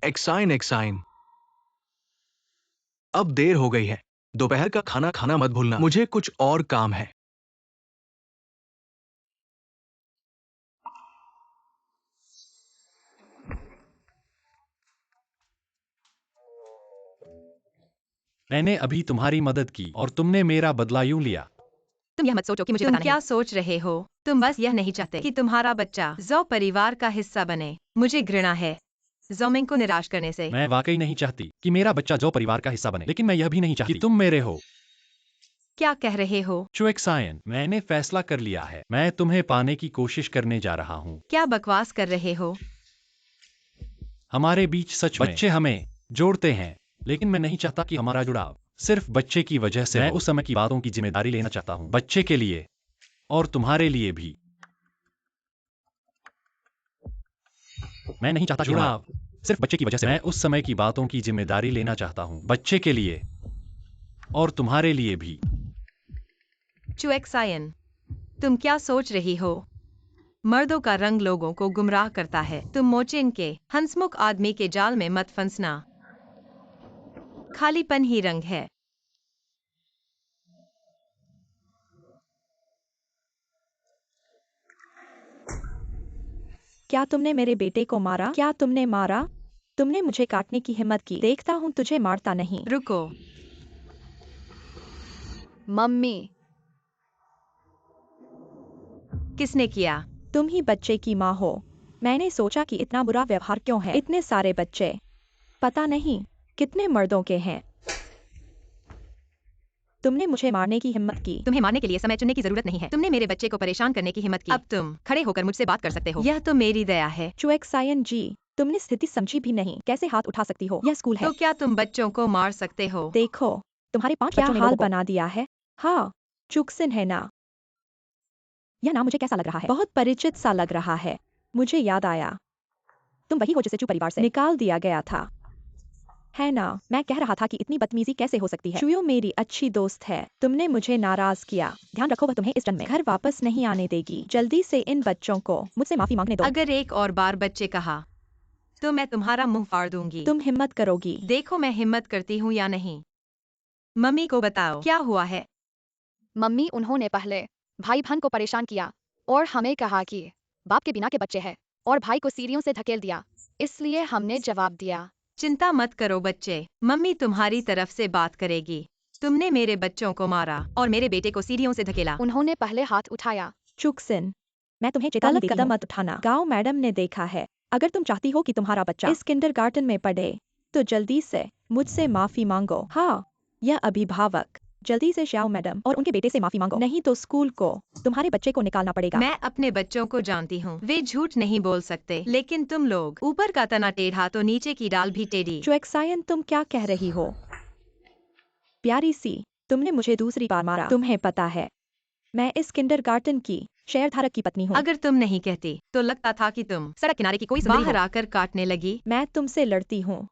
एक्साइन एक्साइन, अब देर हो गई है। दोपहर का खाना खाना मत भूलना। मुझे कुछ और काम है। मैंने अभी तुम्हारी मदद की और तुमने मेरा बदला यूं लिया। तुम यह मत सोचो कि मुझे तुम क्या सोच रहे हो। तुम बस यह नहीं चाहते कि तुम्हारा बच्चा जो परिवार का हिस्सा बने। मुझे घृणा है ज़ोमिंग को निराश करने से। मैं वाकई नहीं चाहती कि मेरा बच्चा जो परिवार का हिस्सा बने, लेकिन मैं यह भी नहीं चाहती कि तुम मेरे हो। क्या कह रहे हो? चुएक्साइन, मैंने फैसला कर लिया है। मैं तुम्हें पाने की कोशिश करने जा रहा हूँ। क्या बकवास कर रहे हो? हमारे बीच सच में बच्चे हमें जोड़ते हैं, लेकिन मैं नहीं चाहता कि हमारा जुड़ाव सिर्फ बच्चे की वजह से मैं उस समय की बातों की जिम्मेदारी लेना चाहता हूँ, बच्चे के लिए और तुम्हारे लिए भी। मैं नहीं चाहता जुड़ाव सिर्फ बच्चे की वजह से मैं उस समय की बातों की जिम्मेदारी लेना चाहता हूँ, बच्चे के लिए और तुम्हारे लिए भी। चुएक्साइन, तुम क्या सोच रही हो? मर्दों का रंग लोगों को गुमराह करता है। तुम मोचिन के हंसमुख आदमी के जाल में मत फंसना। खालीपन ही रंग है। क्या तुमने मेरे बेटे को मारा? क्या तुमने मारा? तुमने मुझे काटने की हिम्मत की। देखता हूँ तुझे मारता नहीं। रुको, मम्मी, किसने किया? तुम ही बच्चे की माँ हो। मैंने सोचा कि इतना बुरा व्यवहार क्यों है। इतने सारे बच्चे, पता नहीं कितने मर्दों के हैं। तुमने मुझे मारने की हिम्मत की। तुम्हें मारने के लिए समय चुनने की जरूरत नहीं है। तुमने मेरे बच्चे को परेशान करने की हिम्मत की। अब तुम खड़े होकर मुझसे बात कर सकते हो। यह तो मेरी दया है। चुएक्साइन जी, तुमने स्थिति समझी भी नहीं। कैसे हाथ उठा सकती हो? यह स्कूल है। तो क्या तुम बच्चों को मार सकते हो? देखो, तुम्हारे 5 क्या बच्चों ने हाल लोगों को बना दिया है। हाँ, चुक्सिन है ना। यह नाम मुझे कैसा लग रहा है? बहुत परिचित सा लग रहा है। मुझे याद आया, तुम वही हो जिसे चू परिवार से निकाल दिया गया था, है ना? मैं कह रहा था कि इतनी बदतमीजी कैसे हो सकती है। चुयो मेरी अच्छी दोस्त है। तुमने मुझे नाराज किया। ध्यान रखो, वह तुम्हें इस जन्म में घर वापस नहीं आने देगी। जल्दी से इन बच्चों को मुझसे माफी मांगने दो। अगर एक और बार बच्चे कहा, तो मैं तुम्हारा मुंह फाड़ दूंगी। तुम हिम्मत करोगी। देखो मैं हिम्मत करती हूँ या नहीं। मम्मी को बताओ क्या हुआ है। मम्मी, उन्होंने पहले भाई बहन को परेशान किया और हमें कहा कि बाप के बिना के बच्चे हैं और भाई को सीढ़ियों से धकेल दिया। इसलिए हमने जवाब दिया। चिंता मत करो बच्चे, मम्मी तुम्हारी तरफ से बात करेगी। तुमने मेरे बच्चों को मारा और मेरे बेटे को सीढ़ियों से धकेला। उन्होंने पहले हाथ उठाया। चुक्सिन, मैं तुम्हें चेतावनी देती हूँ। कदम मत उठाना। गांव मैडम ने देखा है। अगर तुम चाहती हो कि तुम्हारा बच्चा इस किंडरगार्टन में पढ़े, तो जल्दी से मुझसे माफी मांगो। हाँ, यह अभिभावक जल्दी से श्याओ मैडम और उनके बेटे से माफी मांगो, नहीं तो स्कूल को तुम्हारे बच्चे को निकालना पड़ेगा। मैं अपने बच्चों को जानती हूँ, वे झूठ नहीं बोल सकते। लेकिन तुम लोग ऊपर का तना टेढ़ा तो नीचे की डाल भी टेढ़ी। चुएक्साइन, तुम क्या कह रही हो? प्यारी सी, तुमने मुझे दूसरी बार मारा। तुम्हें पता है, मैं इस किंडरगार्टन की शेयरधारक की पत्नी हूँ। अगर तुम नहीं कहती तो लगता था कि तुम सड़क किनारे की कोई सुंदरी बाहर आकर काटने लगी। मैं तुमसे लड़ती हूँ।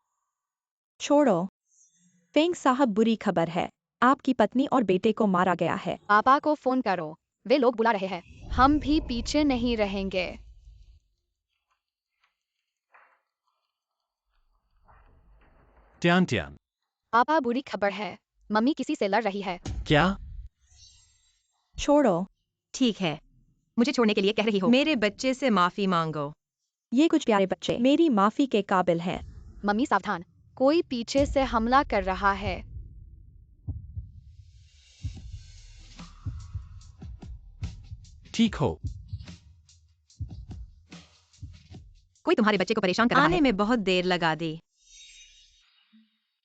छोड़ो। फेंग साहब, बुरी खबर है। आपकी पत्नी और बेटे को मारा गया है। पापा को फोन करो, वे लोग बुला रहे हैं। हम भी पीछे नहीं रहेंगे। ट्यान ट्यान, पापा, बुरी खबर है, मम्मी किसी से लड़ रही है। क्या? छोड़ो। ठीक है, मुझे छोड़ने के लिए कह रही हो। मेरे बच्चे से माफी मांगो। ये कुछ प्यारे बच्चे मेरी माफी के काबिल हैं। मम्मी सावधान, कोई पीछे से हमला कर रहा है। ठीक हो। कोई तुम्हारे बच्चे को परेशान कर रहा है। आने में बहुत देर लगा दी।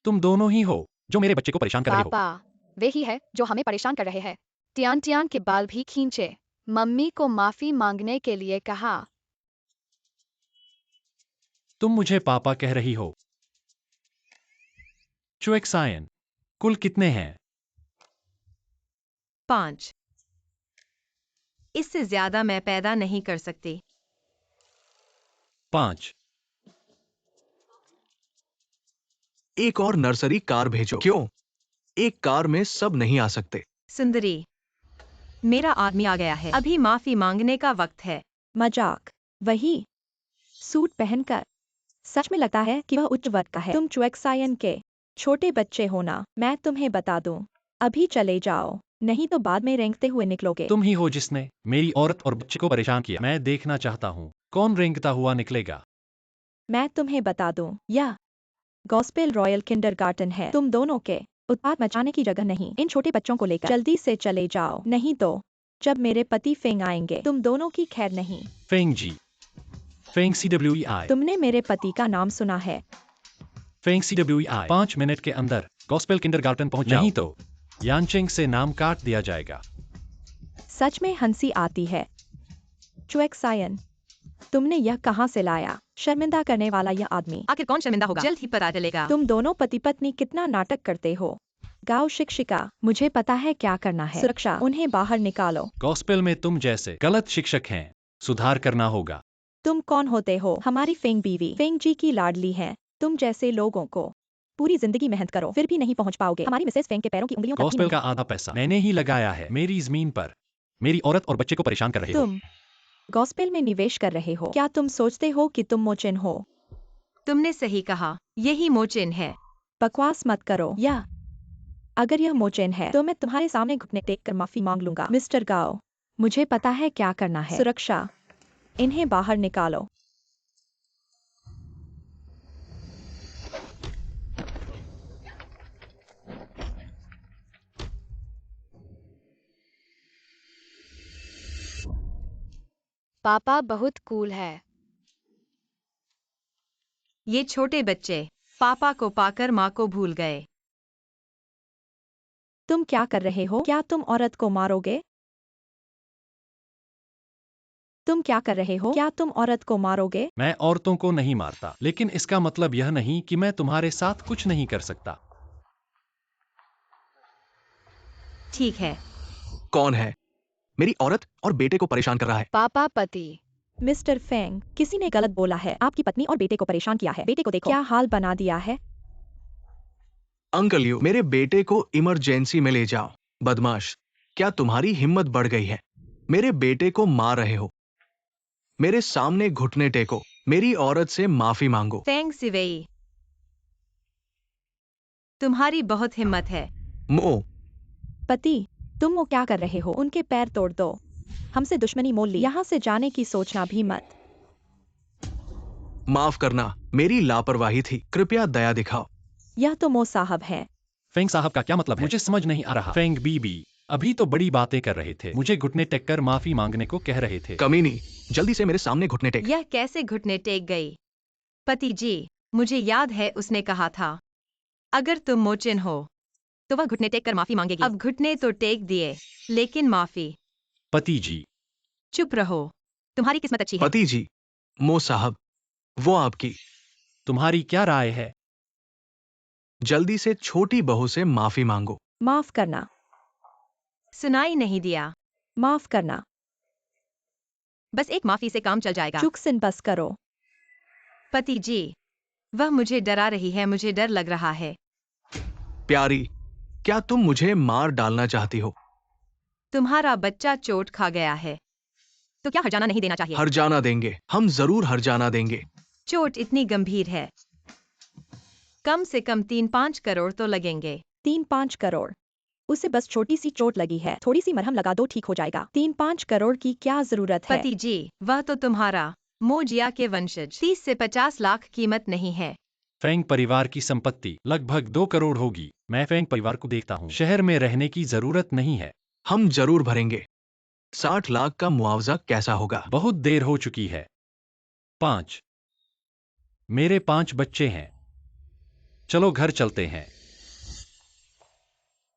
तुम दोनों ही हो जो मेरे बच्चे को परेशान कर रहे हो। पापा, वे ही है जो हमें परेशान कर रहे हैं। टियान टियान के बाल भी खींचे। मम्मी को माफी मांगने के लिए कहा। तुम मुझे पापा कह रही हो। चुएक्सायन, कुल कितने हैं? 5। इससे ज्यादा मैं पैदा नहीं कर सकती। 5। एक और नर्सरी कार भेजो। क्यों? एक कार में सब नहीं आ सकते। सुंदरी, मेरा आदमी आ गया है। अभी माफी मांगने का वक्त है। मजाक। वही सूट पहनकर सच में लगता है कि वह उच्च वर्ग का है। तुम चुएक्सायन के छोटे बच्चे हो ना। मैं तुम्हें बता दूं, अभी चले जाओ, नहीं तो बाद में रेंगते हुए निकलोगे। तुम ही हो जिसने मेरी औरत और बच्चे को परेशान किया। मैं देखना चाहता हूँ कौन रेंगता हुआ निकलेगा। मैं तुम्हें बता दूं, यह गॉस्पेल रॉयल किंडरगार्टन है। तुम दोनों के उत्पात मचाने की जगह नहीं। इन छोटे बच्चों को लेकर जल्दी से चले जाओ, नहीं तो जब मेरे पति फेंग आएंगे तुम दोनों की खैर नहीं। फेंग जी। Feng CWEI। तुमने मेरे पति का नाम सुना है। Feng CWEI। 5 मिनट के अंदर गॉस्पेल किंडरगार्टन पहुंच जाओ। नहीं तो यानचेंग से नाम काट दिया जाएगा। सच में हंसी आती है। चुएक्सायन, तुमने यह कहाँ से लाया? शर्मिंदा करने वाला यह आदमी। आखिर कौन शर्मिंदा होगा? जल्द ही पता चलेगा। तुम दोनों पति पत्नी कितना नाटक करते हो। गाँव शिक्षिका, मुझे पता है क्या करना है। सुरक्षा, उन्हें बाहर निकालो। गॉस्पेल में तुम जैसे गलत शिक्षक हैं, सुधार करना होगा। तुम कौन होते हो? हमारी फेंग बीवी फेंग जी की लाडली है। तुम जैसे लोगों को पूरी जिंदगी मेहनत करो फिर भी नहीं पहुंच पाओगे। हमारी मिसेस फेंग के पैरों की उंगलियों तक भी गॉस्पेल का नहीं। आधा पैसा मैंने ही लगाया है मेरी जमीन पर। मेरी औरत और बच्चे को परेशान कर रहे हो। तुम गॉस्पेल में निवेश कर रहे हो। क्या तुम सोचते हो कि तुम मोचिन हो? तुमने सही कहा, यही मोचिन है। बकवास मत करो। या अगर यह मोचिन है तो मैं तुम्हारे सामने घुटने टेक कर माफी मांग लूंगा। मिस्टर गाओ, मुझे पता है क्या करना है। सुरक्षा, इन्हें बाहर निकालो। पापा बहुत कूल है। ये छोटे बच्चे पापा को पाकर माँ को भूल गए। तुम क्या कर रहे हो? क्या तुम औरत को मारोगे? तुम क्या कर रहे हो? क्या तुम औरत को मारोगे? मैं औरतों को नहीं मारता, लेकिन इसका मतलब यह नहीं कि मैं तुम्हारे साथ कुछ नहीं कर सकता। ठीक है। कौन है? मेरी औरत और बेटे को परेशान कर रहा है। पापा पति। मिस्टर फेंग, किसी ने गलत बोला है। आपकी पत्नी और बेटे को परेशान किया है। बेटे को देखो क्या हाल बना दिया है। अंकल यू, मेरे बेटे को इमरजेंसी में ले जाओ। बदमाश, क्या तुम्हारी हिम्मत बढ़ गई है? मेरे बेटे को मार रहे हो। मेरे सामने घुटने टेको। मेरी औरत से माफी मांगो। फेंग सिवेई, तुम्हारी बहुत हिम्मत है। मो, पति, तुम वो क्या कर रहे हो? उनके पैर तोड़ दो। हमसे दुश्मनी मोल ली। यहाँ से जाने की सोचना भी मत। माफ करना, मेरी लापरवाही थी। कृपया दया दिखाओ। यह तो मो साहब है। फेंग साहब का क्या मतलब है? मुझे समझ नहीं आ रहा। फेंग बीबी अभी तो बड़ी बातें कर रहे थे, मुझे घुटने टेक कर माफी मांगने को कह रहे थे। कमीनी, जल्दी से मेरे सामने घुटने टेक। यह कैसे घुटने टेक गई? पति जी, मुझे याद है उसने कहा था, अगर तुम मोचिन हो तो वह घुटने टेक कर माफी मांगेगी। अब घुटने तो टेक दिए, लेकिन माफी। पति जी। चुप रहो, तुम्हारी किस्मत अच्छी है। पति जी, मो साहब, वो आपकी। तुम्हारी क्या राय है? जल्दी से छोटी बहू से माफी मांगो। माफ करना, सुनाई नहीं दिया। माफ करना। बस एक माफी से काम चल जाएगा। चुकसिन बस करो। पति जी, वह मुझे डरा रही है, मुझे डर लग रहा है। प्यारी, क्या तुम मुझे मार डालना चाहती हो? तुम्हारा बच्चा चोट खा गया है, तो क्या हर्जाना नहीं देना चाहिए? हर्जाना देंगे, हम जरूर हर्जाना देंगे। चोट इतनी गंभीर है, कम से कम 3-5 करोड़ तो लगेंगे। 3-5 करोड़ उसे बस छोटी सी चोट लगी है, थोड़ी सी मरहम लगा दो, ठीक हो जाएगा। 3-5 करोड़ की क्या जरूरत है? पति जी, वह तो तुम्हारा मोजिया के वंशज 30 से 50 लाख कीमत नहीं है। फेंग परिवार की संपत्ति लगभग 2 करोड़ होगी। मैं फेंग परिवार को देखता हूँ, शहर में रहने की जरूरत नहीं है। हम जरूर भरेंगे। 60 लाख का मुआवजा कैसा होगा? बहुत देर हो चुकी है। 5 मेरे 5 बच्चे हैं। चलो घर चलते हैं।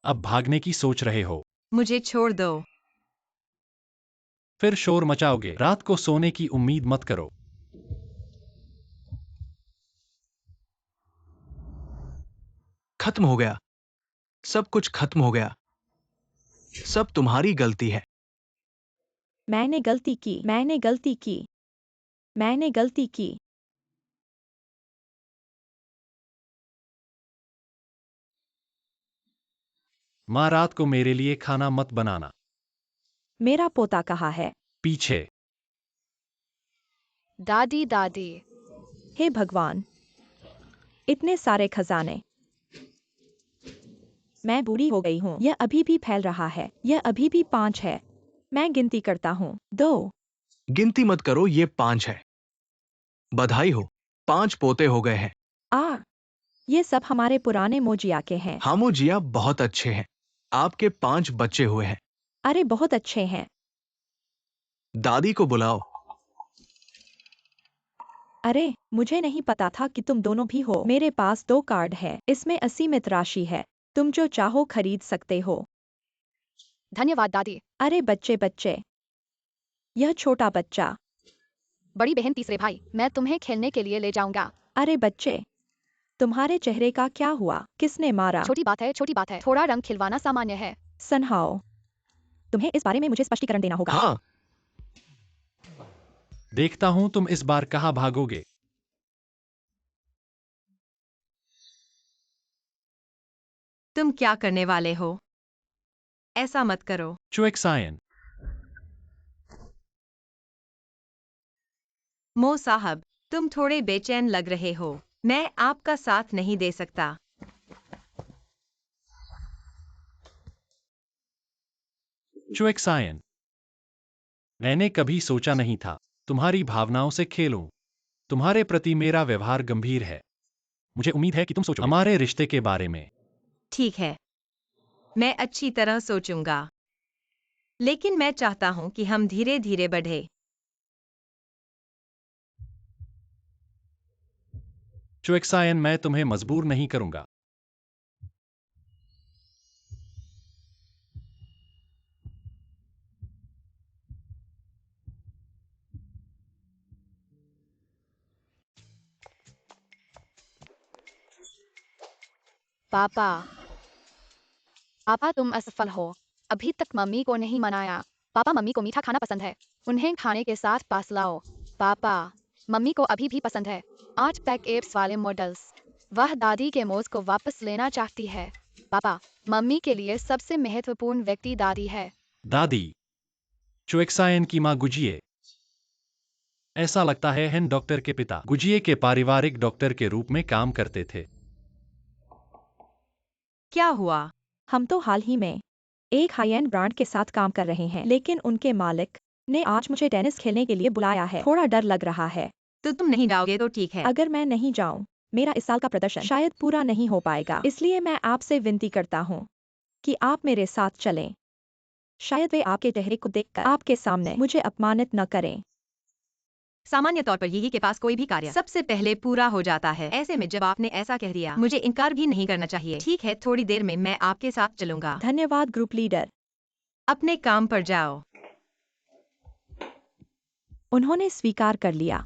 अब भागने की सोच रहे हो? मुझे छोड़ दो। फिर शोर मचाओगे। रात को सोने की उम्मीद मत करो। खत्म हो गया, सब कुछ खत्म हो गया। सब तुम्हारी गलती है। मैंने गलती की, मैंने गलती की, मैंने गलती की। माँ, रात को मेरे लिए खाना मत बनाना। मेरा पोता कहाँ है? पीछे। दादी दादी, हे भगवान, इतने सारे खजाने। मैं बूढ़ी हो गई हूँ, यह अभी भी फैल रहा है, यह अभी भी 5 है। मैं गिनती करता हूँ, 2। गिनती मत करो, ये 5 है। बधाई हो, 5 पोते हो गए हैं। ये सब हमारे पुराने मोजिया के हैं। हामोजिया बहुत अच्छे हैं। आपके 5 बच्चे हुए हैं। अरे बहुत अच्छे हैं। दादी को बुलाओ। अरे, मुझे नहीं पता था कि तुम दोनों भी हो। मेरे पास 2 कार्ड है, इसमें असीमित राशि है, तुम जो चाहो खरीद सकते हो। धन्यवाद दादी। अरे बच्चे बच्चे, यह छोटा बच्चा। बड़ी बहन, तीसरे भाई, मैं तुम्हें खेलने के लिए ले जाऊंगा। अरे बच्चे, तुम्हारे चेहरे का क्या हुआ? किसने मारा? छोटी बात है, छोटी बात है। थोड़ा रंग खिलवाना सामान्य है। सनहाओ, तुम्हें इस बारे में मुझे स्पष्टीकरण देना होगा। हाँ, देखता हूं तुम इस बार कहाँ भागोगे। तुम क्या करने वाले हो? ऐसा मत करो। चुएक्सायन, मो साहब, तुम थोड़े बेचैन लग रहे हो। मैं आपका साथ नहीं दे सकता। चुएक्सायन, मैंने कभी सोचा नहीं था तुम्हारी भावनाओं से खेलूं। तुम्हारे प्रति मेरा व्यवहार गंभीर है। मुझे उम्मीद है कि तुम सोचो हमारे रिश्ते के बारे में। ठीक है, मैं अच्छी तरह सोचूंगा। लेकिन मैं चाहता हूं कि हम धीरे धीरे बढ़े। चुएक्सायन, मैं तुम्हें मजबूर नहीं करूंगा। पापा, पापा तुम असफल हो। अभी तक मम्मी को नहीं मनाया। पापा, मम्मी को मीठा खाना पसंद है, उन्हें खाने के साथ पास लाओ। पापा, मम्मी को अभी भी पसंद है 8 पैक एप्स वाले मॉडल्स। वह दादी के मोज को वापस लेना चाहती है। पापा, मम्मी के लिए सबसे महत्वपूर्ण व्यक्ति दादी है। दादी, चुएक्सायन की माँ गुजिए। ऐसा लगता है हेन डॉक्टर के पिता गुजिए के पारिवारिक डॉक्टर के रूप में काम करते थे। क्या हुआ? हम तो हाल ही में एक हाई एंड ब्रांड के साथ काम कर रहे हैं, लेकिन उनके मालिक ने आज मुझे टेनिस खेलने के लिए बुलाया है। थोड़ा डर लग रहा है। तो तुम नहीं जाओगे तो ठीक है। अगर मैं नहीं जाऊं, मेरा इस साल का प्रदर्शन शायद पूरा नहीं हो पाएगा। इसलिए मैं आपसे विनती करता हूं कि आप मेरे साथ चलें। शायद वे आपके चेहरे को देखकर आपके सामने मुझे अपमानित न करें। सामान्य तौर पर यही के पास कोई भी कार्य सबसे पहले पूरा हो जाता है। ऐसे में जब आपने ऐसा कह दिया, मुझे इनकार भी नहीं करना चाहिए। ठीक है, थोड़ी देर में मैं आपके साथ चलूंगा। धन्यवाद ग्रुप लीडर। अपने काम पर जाओ। उन्होंने स्वीकार कर लिया।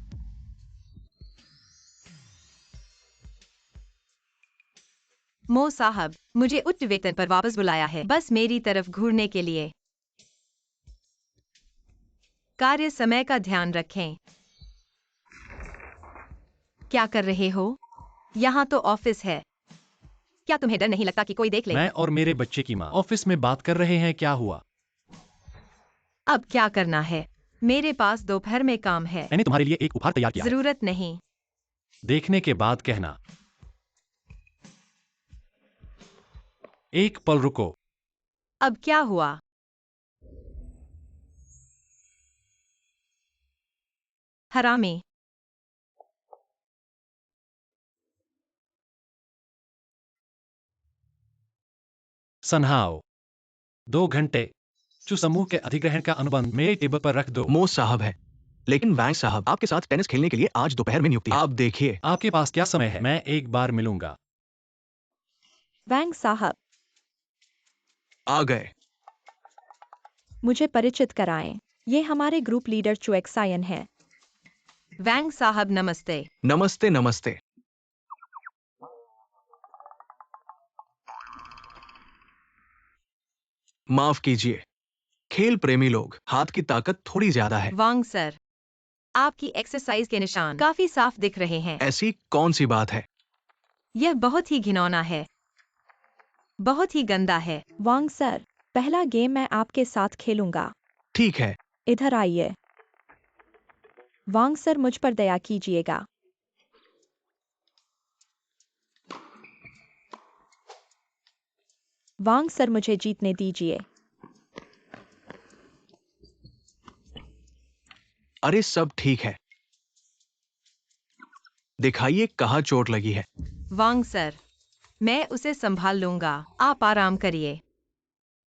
मो साहब, मुझे उच्च वेतन पर वापस बुलाया है, बस मेरी तरफ घूरने के लिए। कार्य समय का ध्यान रखें। क्या कर रहे हो? यहाँ तो ऑफिस है। क्या तुम्हें डर नहीं लगता कि कोई देख ले? मैं और मेरे बच्चे की माँ ऑफिस में बात कर रहे हैं। क्या हुआ? अब क्या करना है? मेरे पास दोपहर में काम है। मैंने तुम्हारे लिए एक उपहार तैयार किया है। जरूरत नहीं। देखने के बाद कहना। एक पल रुको। अब क्या हुआ? हरामी। सनहाओ 2 घंटे चु समूह के अधिग्रहण का अनुबंध मेरे टेबल पर रख दो। मो साहब है, लेकिन वैंग साहब आपके साथ टेनिस खेलने के लिए आज दोपहर में नियुक्ति है। आप देखिए। आपके पास क्या समय है? मैं एक बार मिलूंगा। वैंग साहब, आ गए। मुझे परिचित कराएं। ये हमारे ग्रुप लीडर चुएक्सायन हैं। वैंग साहब नमस्ते। नमस्ते नमस्ते। माफ कीजिए, खेल प्रेमी लोग, हाथ की ताकत थोड़ी ज्यादा है। वांग सर, आपकी एक्सरसाइज के निशान काफी साफ दिख रहे हैं। ऐसी कौन सी बात है? यह बहुत ही घिनौना है, बहुत ही गंदा है। वांग सर, पहला गेम मैं आपके साथ खेलूंगा। ठीक है। इधर आइए। वांग सर, मुझ पर दया कीजिएगा। वांग सर, मुझे जीतने दीजिए। अरे सब ठीक है। दिखाइए कहाँ चोट लगी है। वांग सर, मैं उसे संभाल लूंगा, आप आराम करिए।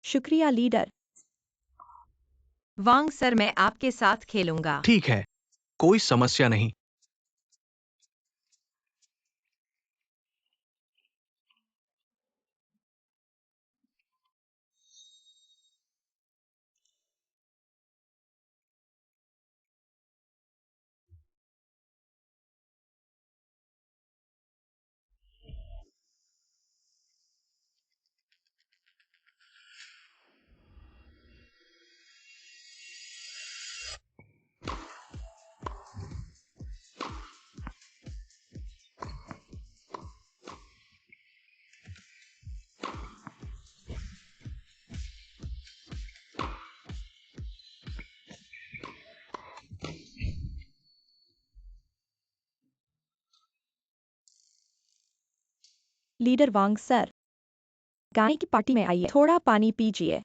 शुक्रिया लीडर। वांग सर, मैं आपके साथ खेलूंगा। ठीक है, कोई समस्या नहीं। लीडर वांग सर, गाय की पार्टी में आइए, थोड़ा पानी पीजिए।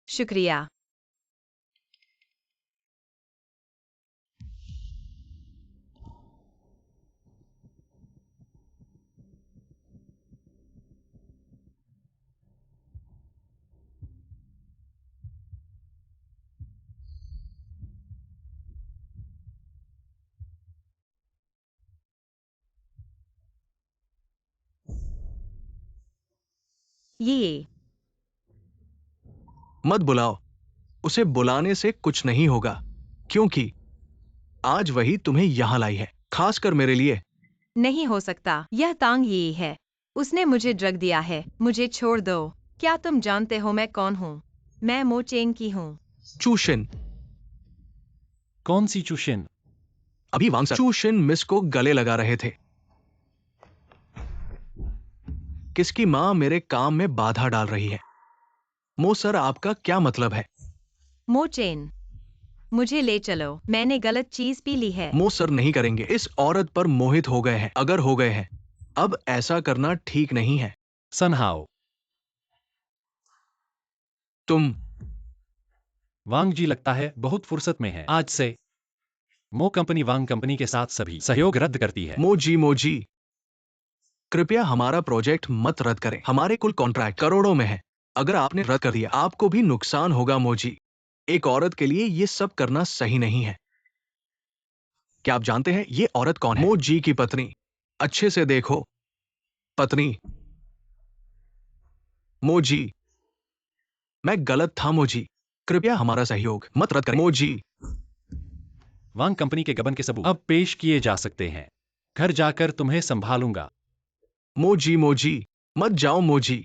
शुक्रिया। ये मत बुलाओ, उसे बुलाने से कुछ नहीं होगा, क्योंकि आज वही तुम्हें यहां लाई है, खासकर मेरे लिए। नहीं हो सकता, यह तांग ये है। उसने मुझे ड्रग दिया है, मुझे छोड़ दो। क्या तुम जानते हो मैं कौन हूँ? मैं मोचेंग की हूँ। चूशिन। कौन सी चुशिन? अभी वांग चूशिन मिस को गले लगा रहे थे। किसकी मां मेरे काम में बाधा डाल रही है? मो सर, आपका क्या मतलब है? मोचेन, मुझे ले चलो, मैंने गलत चीज पी ली है। मो सर नहीं करेंगे, इस औरत पर मोहित हो गए हैं। अगर हो गए हैं, अब ऐसा करना ठीक नहीं है। सनहाओ तुम वांग जी लगता है बहुत फुर्सत में है। आज से मो कंपनी वांग कंपनी के साथ सभी सहयोग रद्द करती है। मोजी, कृपया हमारा प्रोजेक्ट मत रद्द करें। हमारे कुल कॉन्ट्रैक्ट करोड़ों में है। अगर आपने रद्द कर दिया, आपको भी नुकसान होगा मोजी। एक औरत के लिए ये सब करना सही नहीं है। क्या आप जानते हैं ये औरत कौन है? मोजी की पत्नी। अच्छे से देखो, पत्नी। मोजी, मैं गलत था मोजी। कृपया हमारा सहयोग मत रद्द करें मोजी। वांग कंपनी के गबन के सबूत अब पेश किए जा सकते हैं। घर जाकर तुम्हें संभालूंगा। मोजी, मत जाओ मोजी।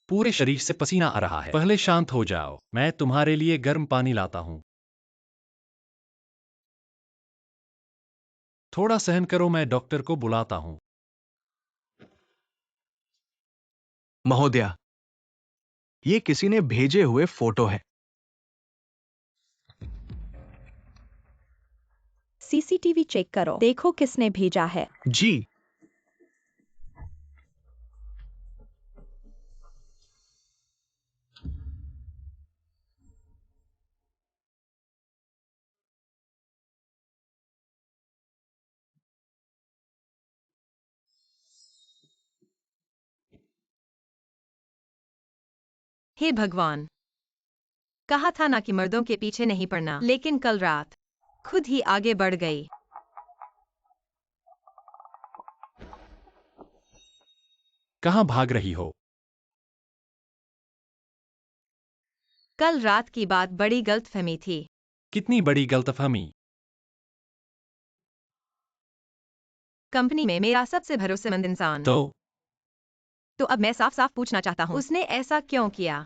पूरे शरीर से पसीना आ रहा है। पहले शांत हो जाओ, मैं तुम्हारे लिए गर्म पानी लाता हूं। थोड़ा सहन करो, मैं डॉक्टर को बुलाता हूं। महोदया, ये किसी ने भेजे हुए फोटो है। सीसीटीवी चेक करो, देखो किसने भेजा है। जी। हे भगवान, कहा था ना कि मर्दों के पीछे नहीं पड़ना, लेकिन कल रात खुद ही आगे बढ़ गई। कहाँ भाग रही हो? कल रात की बात बड़ी गलतफहमी थी। कितनी बड़ी गलतफहमी? कंपनी में मेरा सबसे भरोसेमंद इंसान। तो अब मैं साफ साफ पूछना चाहता हूँ, उसने ऐसा क्यों किया?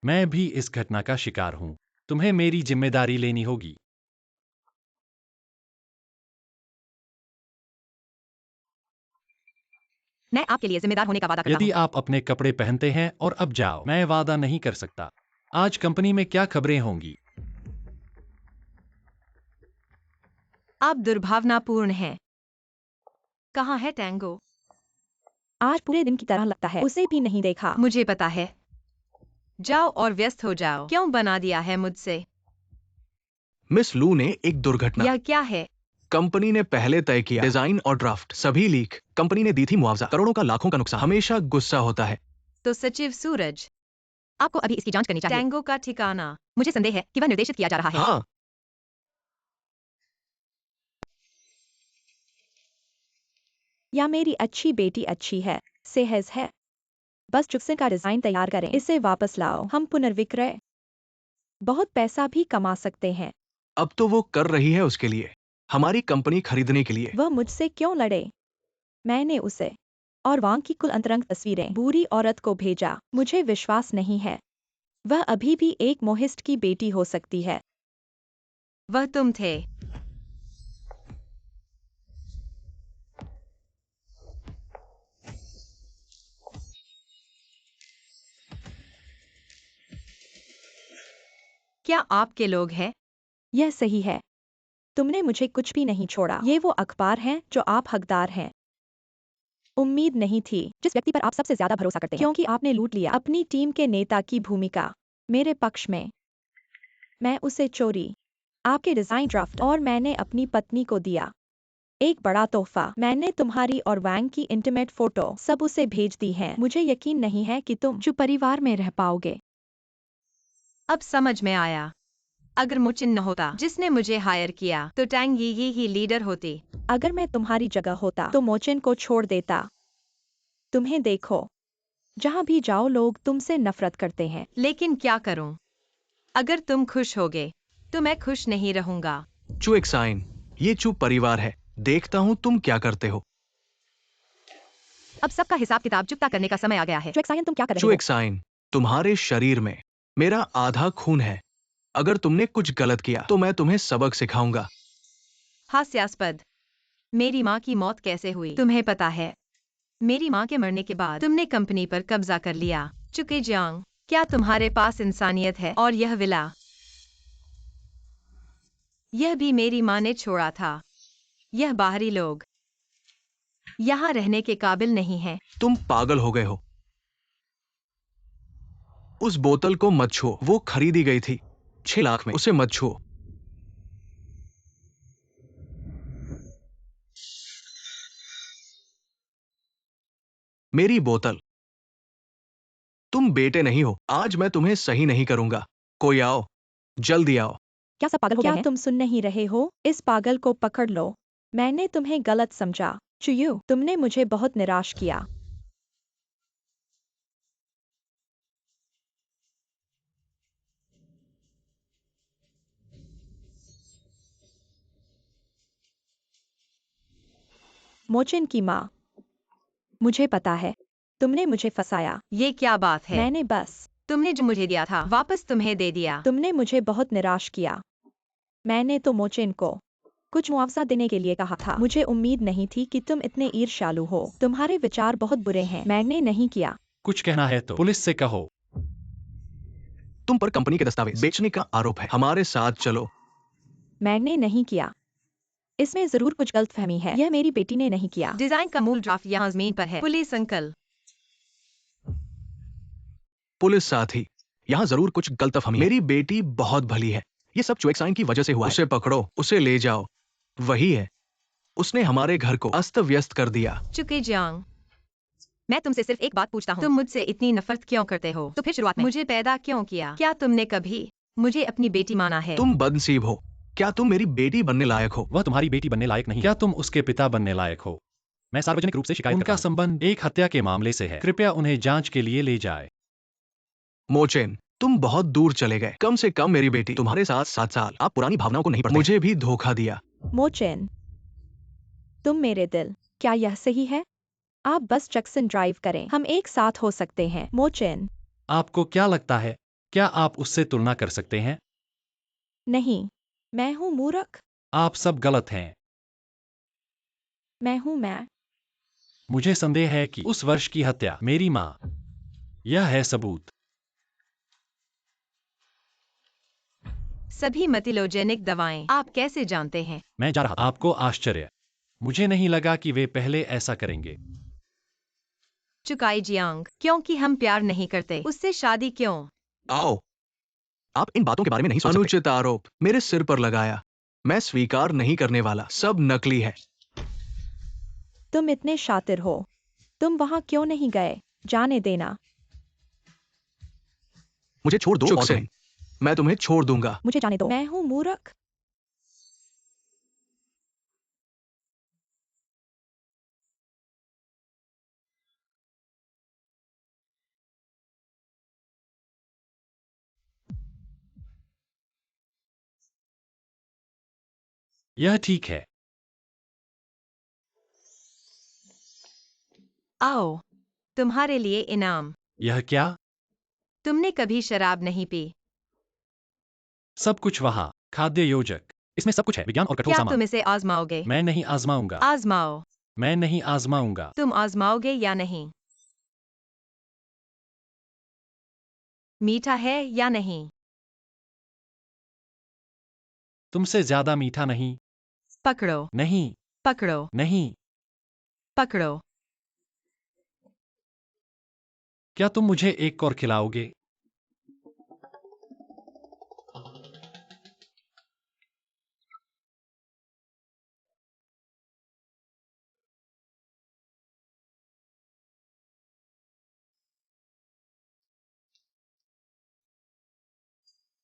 मैं भी इस घटना का शिकार हूँ। तुम्हें मेरी जिम्मेदारी लेनी होगी। मैं आपके लिए जिम्मेदार होने का वादा करता यदि हूँ। आप अपने कपड़े पहनते हैं और अब जाओ, मैं वादा नहीं कर सकता। आज कंपनी में क्या खबरें होंगी? आप दुर्भावनापूर्ण हैं। कहाँ है टैंगो? आज पूरे दिन की तरह लगता है उसे भी नहीं देखा। मुझे पता है। जाओ और व्यस्त हो जाओ। क्यों बना दिया है मुझसे? मिस लू ने एक दुर्घटना। यह क्या है? कंपनी ने पहले तय किया डिजाइन और ड्राफ्ट सभी लीक। कंपनी ने दी थी मुआवजा, करोड़ों का लाखों का नुकसान। हमेशा गुस्सा होता है। तो सचिव सूरज, आपको अभी इसकी जांच करनी चाहिए। टैंगो का ठिकाना। मुझे संदेह है कि वह निर्देशित किया जा रहा है। हाँ। या मेरी अच्छी बेटी अच्छी है, सेहज है। बस चुक्सन का डिजाइन तैयार करें, इसे वापस लाओ, हम पुनर्विक्रय बहुत पैसा भी कमा सकते हैं। अब तो वो कर रही है उसके लिए, हमारी कंपनी खरीदने के लिए। वह मुझसे क्यों लड़े? मैंने उसे और वांग की कुल अंतरंग तस्वीरें बुरी औरत को भेजा। मुझे विश्वास नहीं है। वह अभी भी एक मोहिस्ट की बेटी हो सकती है। वह तुम थे। क्या आपके लोग हैं? यह सही है। तुमने मुझे कुछ भी नहीं छोड़ा। ये वो अखबार हैं जो आप हकदार हैं। उम्मीद नहीं थी जिस व्यक्ति पर आप सबसे ज्यादा भरोसा करते हैं, क्योंकि आपने लूट लिया अपनी टीम के नेता की भूमिका मेरे पक्ष में। मैं उसे चोरी आपके डिजाइन ड्राफ्ट और मैंने अपनी पत्नी को दिया एक बड़ा तोहफा। मैंने तुम्हारी और वैंग की इंटीमेट फोटो सब उसे भेज दी हैं। मुझे यकीन नहीं है कि तुम जो परिवार में रह पाओगे। अब समझ में आया। अगर मुचिन न होता जिसने मुझे हायर किया, तो टैंग यी ही लीडर होती। अगर मैं तुम्हारी जगह होता तो मोचिन को छोड़ देता। तुम्हें देखो, जहां भी जाओ लोग तुमसे नफरत करते हैं। लेकिन क्या करूं? अगर तुम खुश होगे, तो मैं खुश नहीं रहूंगा। चू एक साइन, ये चू परिवार है। देखता हूँ तुम क्या करते हो। अब सबका हिसाब किताब चुकता करने का समय आ गया है। चुएक्साइन, तुम क्या कर चू रहे हो? एक साइन, तुम्हारे शरीर में मेरा आधा खून है। अगर तुमने कुछ गलत किया तो मैं तुम्हें सबक सिखाऊंगा। हास्यास्पद। मेरी माँ की मौत कैसे हुई? तुम्हें पता है, मेरी माँ के मरने के बाद तुमने कंपनी पर कब्जा कर लिया। चुके जांग, क्या तुम्हारे पास इंसानियत है? और यह विला, यह भी मेरी माँ ने छोड़ा था। यह बाहरी लोग यहाँ रहने के काबिल नहीं हैं। तुम पागल हो गए हो। उस बोतल को मत छुओ, वो खरीदी गई थी 6 लाख में। उसे मत छुओ। मेरी बोतल। तुम बेटे नहीं हो। आज मैं तुम्हें सही नहीं करूंगा। कोई आओ, जल्दी आओ। क्या सब पागल हो गए हैं? क्या तुम सुन नहीं रहे हो? इस पागल को पकड़ लो। मैंने तुम्हें गलत समझा। चुयू, तुमने मुझे बहुत निराश किया। मोचिन की माँ, मुझे पता है तुमने मुझे फंसाया। ये क्या बात है? मैंने बस तुमने जो मुझे दिया था वापस तुम्हें दे दिया। तुमने मुझे बहुत निराश किया। मैंने तो मोचिन को कुछ मुआवजा देने के लिए कहा था। मुझे उम्मीद नहीं थी कि तुम इतने ईर्ष्यालु हो। तुम्हारे विचार बहुत बुरे हैं। मैंने नहीं किया। कुछ कहना है तो पुलिस से कहो। तुम पर कंपनी के दस्तावेज बेचने का आरोप है। हमारे साथ चलो। मैंने नहीं किया। इसमें जरूर कुछ गलतफहमी है। यह मेरी बेटी ने नहीं किया। डिजाइन का मूल ड्राफ्ट यहाँ जमीन पर है। पुलिस अंकल, पुलिस साथी, यहाँ जरूर कुछ गलतफहमी है। मेरी बेटी बहुत भली है। ये सब चुएक्साइन की वजह से हुआ है। उसे पकड़ो, उसे ले जाओ। वही है, उसने हमारे घर को अस्त व्यस्त कर दिया। चुके जियांग, मैं तुमसे सिर्फ एक बात पूछता हूँ, तुम मुझसे इतनी नफरत क्यों करते हो? तो फिर शुरुआत में मुझे पैदा क्यों किया? क्या तुमने कभी मुझे अपनी बेटी माना है? तुम बदनसीब हो। क्या तुम मेरी बेटी बनने लायक हो? वह तुम्हारी बेटी बनने लायक नहीं। क्या तुम उसके पिता बनने लायक हो? मैं सार्वजनिक रूप से शिकायत करता हूं। उनका संबंध एक हत्या के मामले से है। कृपया उन्हें जांच के लिए ले जाए। मोचेन, तुम बहुत दूर चले गए। कम से कम मेरी बेटी तुम्हारे साथ 7 साल। आप पुरानी भावनाओं को नहीं पढ़ते। मुझे भी धोखा दिया। मोचेन, तुम मेरे दिल, क्या यह सही है? आप बस जक्सन ड्राइव करें, हम एक साथ हो सकते हैं। मोचेन, आपको क्या लगता है, क्या आप उससे तुलना कर सकते हैं? नहीं, मैं हूँ मूर्ख। आप सब गलत हैं। मैं मुझे संदेह है कि उस वर्ष की हत्या मेरी माँ। यह है सबूत। सभी मेथिलोजेनिक दवाएं आप कैसे जानते हैं? मैं जा रहा था। आपको आश्चर्य? मुझे नहीं लगा कि वे पहले ऐसा करेंगे। चुकाई जियांग, क्योंकि हम प्यार नहीं करते, उससे शादी क्यों? आओ, आप इन बातों के बारे में नहीं सोच सकते। अनुचित आरोप मेरे सिर पर लगाया। मैं स्वीकार नहीं करने वाला। सब नकली है। तुम इतने शातिर हो, तुम वहां क्यों नहीं गए? जाने देना। मुझे छोड़ दो। चुकसेन, मैं तुम्हें छोड़ दूंगा। मुझे जाने दो। मैं हूँ मूर्ख। यह ठीक है। आओ, तुम्हारे लिए इनाम। यह क्या? तुमने कभी शराब नहीं पी? सब कुछ वहाँ। खाद्य योजक। इसमें सब कुछ है, विज्ञान और कठोर क्या सामान। तुम इसे आजमाओगे? मैं नहीं आजमाऊंगा। आजमाओ। मैं नहीं आजमाऊंगा। तुम आजमाओगे या नहीं? मीठा है या नहीं? तुमसे ज्यादा मीठा नहीं। पकड़ो, नहीं, पकड़ो, नहीं। पकड़ो। क्या तुम मुझे एक और खिलाओगे?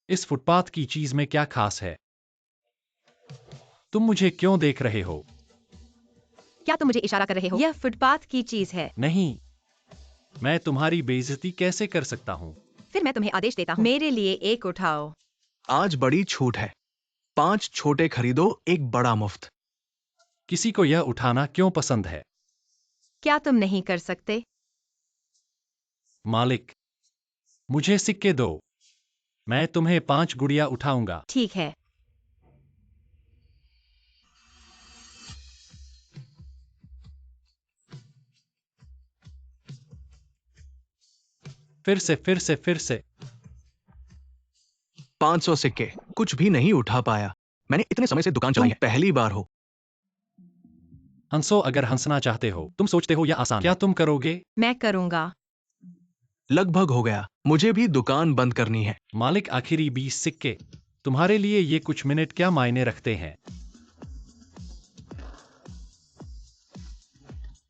इस फुटपाथ की चीज में क्या खास है? तुम मुझे क्यों देख रहे हो? क्या तुम मुझे इशारा कर रहे हो? यह फुटपाथ की चीज है। नहीं। मैं तुम्हारी बेइज्जती कैसे कर सकता हूँ? फिर मैं तुम्हें आदेश देता हूँ, मेरे लिए एक उठाओ। आज बड़ी छूट है। 5 छोटे खरीदो, एक बड़ा मुफ्त। किसी को यह उठाना क्यों पसंद है? क्या तुम नहीं कर सकते? मालिक, मुझे सिक्के दो। मैं तुम्हें 5 गुड़िया उठाऊंगा। ठीक है। फिर से, फिर से, फिर से। 500 सिक्के। कुछ भी नहीं उठा पाया। मैंने इतने समय से दुकान चलाई है। पहली बार हो। हंसो अगर हंसना चाहते हो। तुम सोचते हो यह आसान है। क्या तुम करोगे? मैं करूंगा। लगभग हो गया। मुझे भी दुकान बंद करनी है। मालिक, आखिरी 20 सिक्के। तुम्हारे लिए ये कुछ मिनट क्या मायने रखते हैं?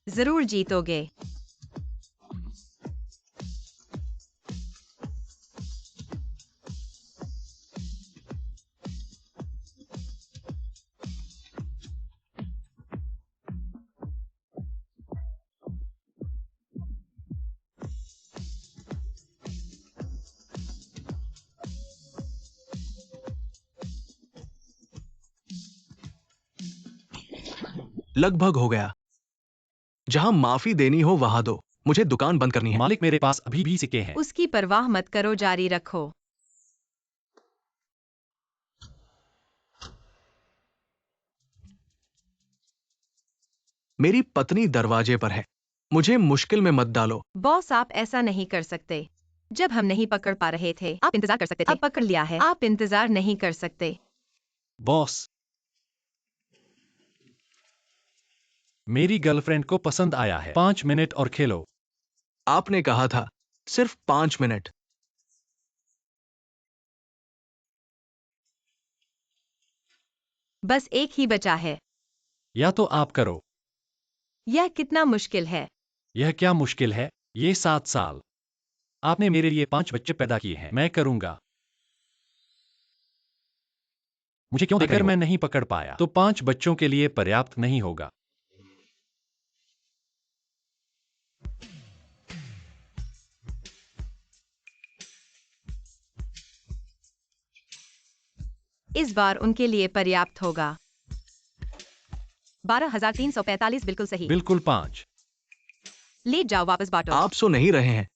जरूर जीतोगे। लगभग हो गया। जहां माफी देनी हो वहां दो। मुझे दुकान बंद करनी है। मालिक, मेरे पास अभी भी सिक्के हैं। उसकी परवाह मत करो, जारी रखो। मेरी पत्नी दरवाजे पर है। मुझे मुश्किल में मत डालो। बॉस, आप ऐसा नहीं कर सकते। जब हम नहीं पकड़ पा रहे थे, आप इंतजार कर सकते थे। अब पकड़ लिया है, आप इंतजार नहीं कर सकते। बॉस, मेरी गर्लफ्रेंड को पसंद आया है। 5 मिनट और खेलो। आपने कहा था सिर्फ 5 मिनट। बस एक ही बचा है। या तो आप करो। यह कितना मुश्किल है। यह क्या मुश्किल है? ये 7 साल। आपने मेरे लिए 5 बच्चे पैदा किए हैं। मैं करूंगा। मुझे क्यों देख अगर रहे मैं हो? नहीं पकड़ पाया तो 5 बच्चों के लिए पर्याप्त नहीं होगा। इस बार उनके लिए पर्याप्त होगा। 12,345 बिल्कुल सही। बिल्कुल 5। ले जाओ, वापस बांटो। आप सो नहीं रहे हैं।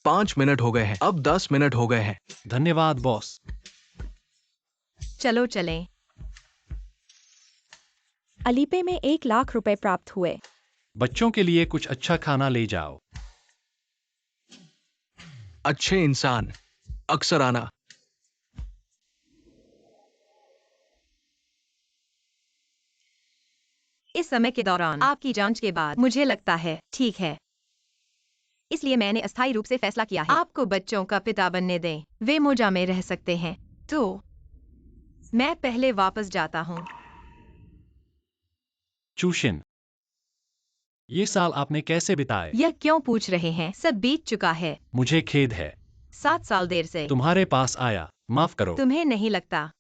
5 मिनट हो गए हैं, अब 10 मिनट हो गए हैं। धन्यवाद बॉस। चलो चलें। अलीपे में 1,00,000 रुपए प्राप्त हुए। बच्चों के लिए कुछ अच्छा खाना ले जाओ। अच्छे इंसान अक्सर आना। इस समय के दौरान आपकी जांच के बाद मुझे लगता है ठीक है। इसलिए मैंने अस्थायी रूप से फैसला किया है आपको बच्चों का पिता बनने दें। वे मोजा में रह सकते हैं। तो मैं पहले वापस जाता हूँ। चूशिन, ये साल आपने कैसे बिताए? यह क्यों पूछ रहे हैं? सब बीत चुका है। मुझे खेद है। 7 साल देर से। तुम्हारे पास आया। माफ करो। तुम्हें नहीं लगता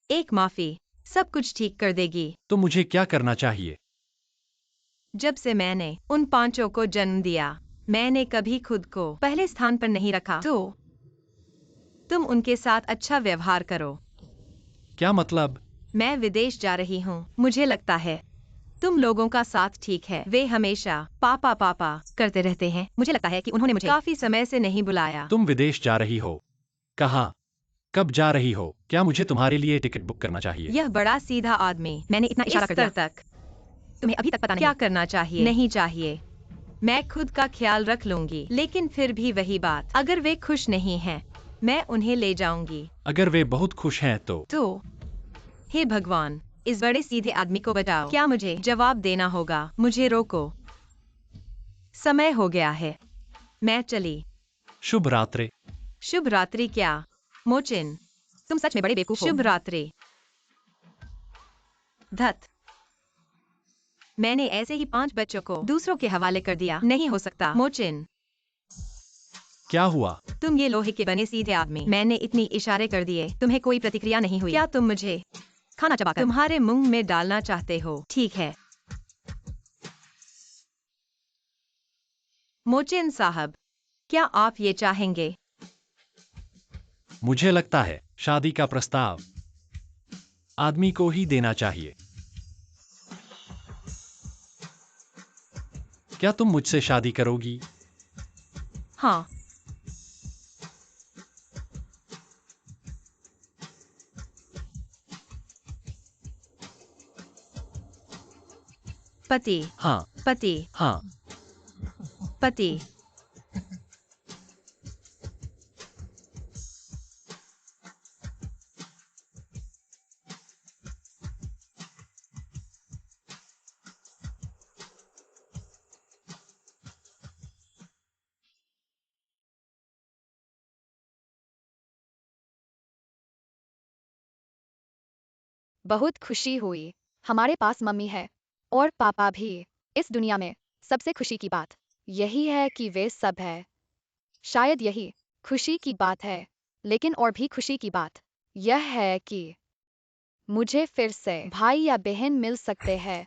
एक माफी सब कुछ ठीक कर देगी? तो मुझे क्या करना चाहिए? जब से मैंने उन 5 को जन्म दिया, मैंने कभी खुद को पहले स्थान पर नहीं रखा। तो तुम उनके साथ अच्छा व्यवहार करो। क्या मतलब? मैं विदेश जा रही हूँ। मुझे लगता है तुम लोगों का साथ ठीक है। वे हमेशा पापा पापा करते रहते हैं। मुझे लगता है कि उन्होंने मुझे काफी समय से नहीं बुलाया। तुम विदेश जा रही हो? कहाँ? कब जा रही हो? क्या मुझे तुम्हारे लिए टिकट बुक करना चाहिए? यह बड़ा सीधा आदमी। मैंने इतना इशारा कर दिया तक तुम्हें अभी तक पता नहीं क्या करना चाहिए नहीं चाहिए। मैं खुद का ख्याल रख लूंगी। लेकिन फिर भी वही बात, अगर वे खुश नहीं हैं, मैं उन्हें ले जाऊंगी। अगर वे बहुत खुश हैं तो हे भगवान, इस बड़े सीधे आदमी को बचाओ। क्या मुझे जवाब देना होगा? मुझे रोको। समय हो गया है। मैं चली। शुभ रात्रि। शुभ रात्रि। क्या मोचिन, तुम सच में बड़े बेवकूफ हो। शुभ रात्रि। धत, मैंने ऐसे ही 5 बच्चों को दूसरों के हवाले कर दिया। नहीं हो सकता। मोचिन, क्या हुआ? तुम ये लोहे के बने सीधे आदमी। मैंने इतनी इशारे कर दिए, तुम्हें कोई प्रतिक्रिया नहीं हुई। क्या तुम मुझे खाना चबाकर तुम्हारे मुंह में डालना चाहते हो? ठीक है मोचिन साहब, क्या आप ये चाहेंगे? मुझे लगता है शादी का प्रस्ताव आदमी को ही देना चाहिए। क्या तुम मुझसे शादी करोगी? हाँ। पति। हाँ। पति। हाँ। पति। बहुत खुशी हुई। हमारे पास मम्मी है और पापा भी। इस दुनिया में सबसे खुशी की बात यही है कि वे सब है। शायद यही खुशी की बात है। लेकिन और भी खुशी की बात यह है कि मुझे फिर से भाई या बहन मिल सकते हैं।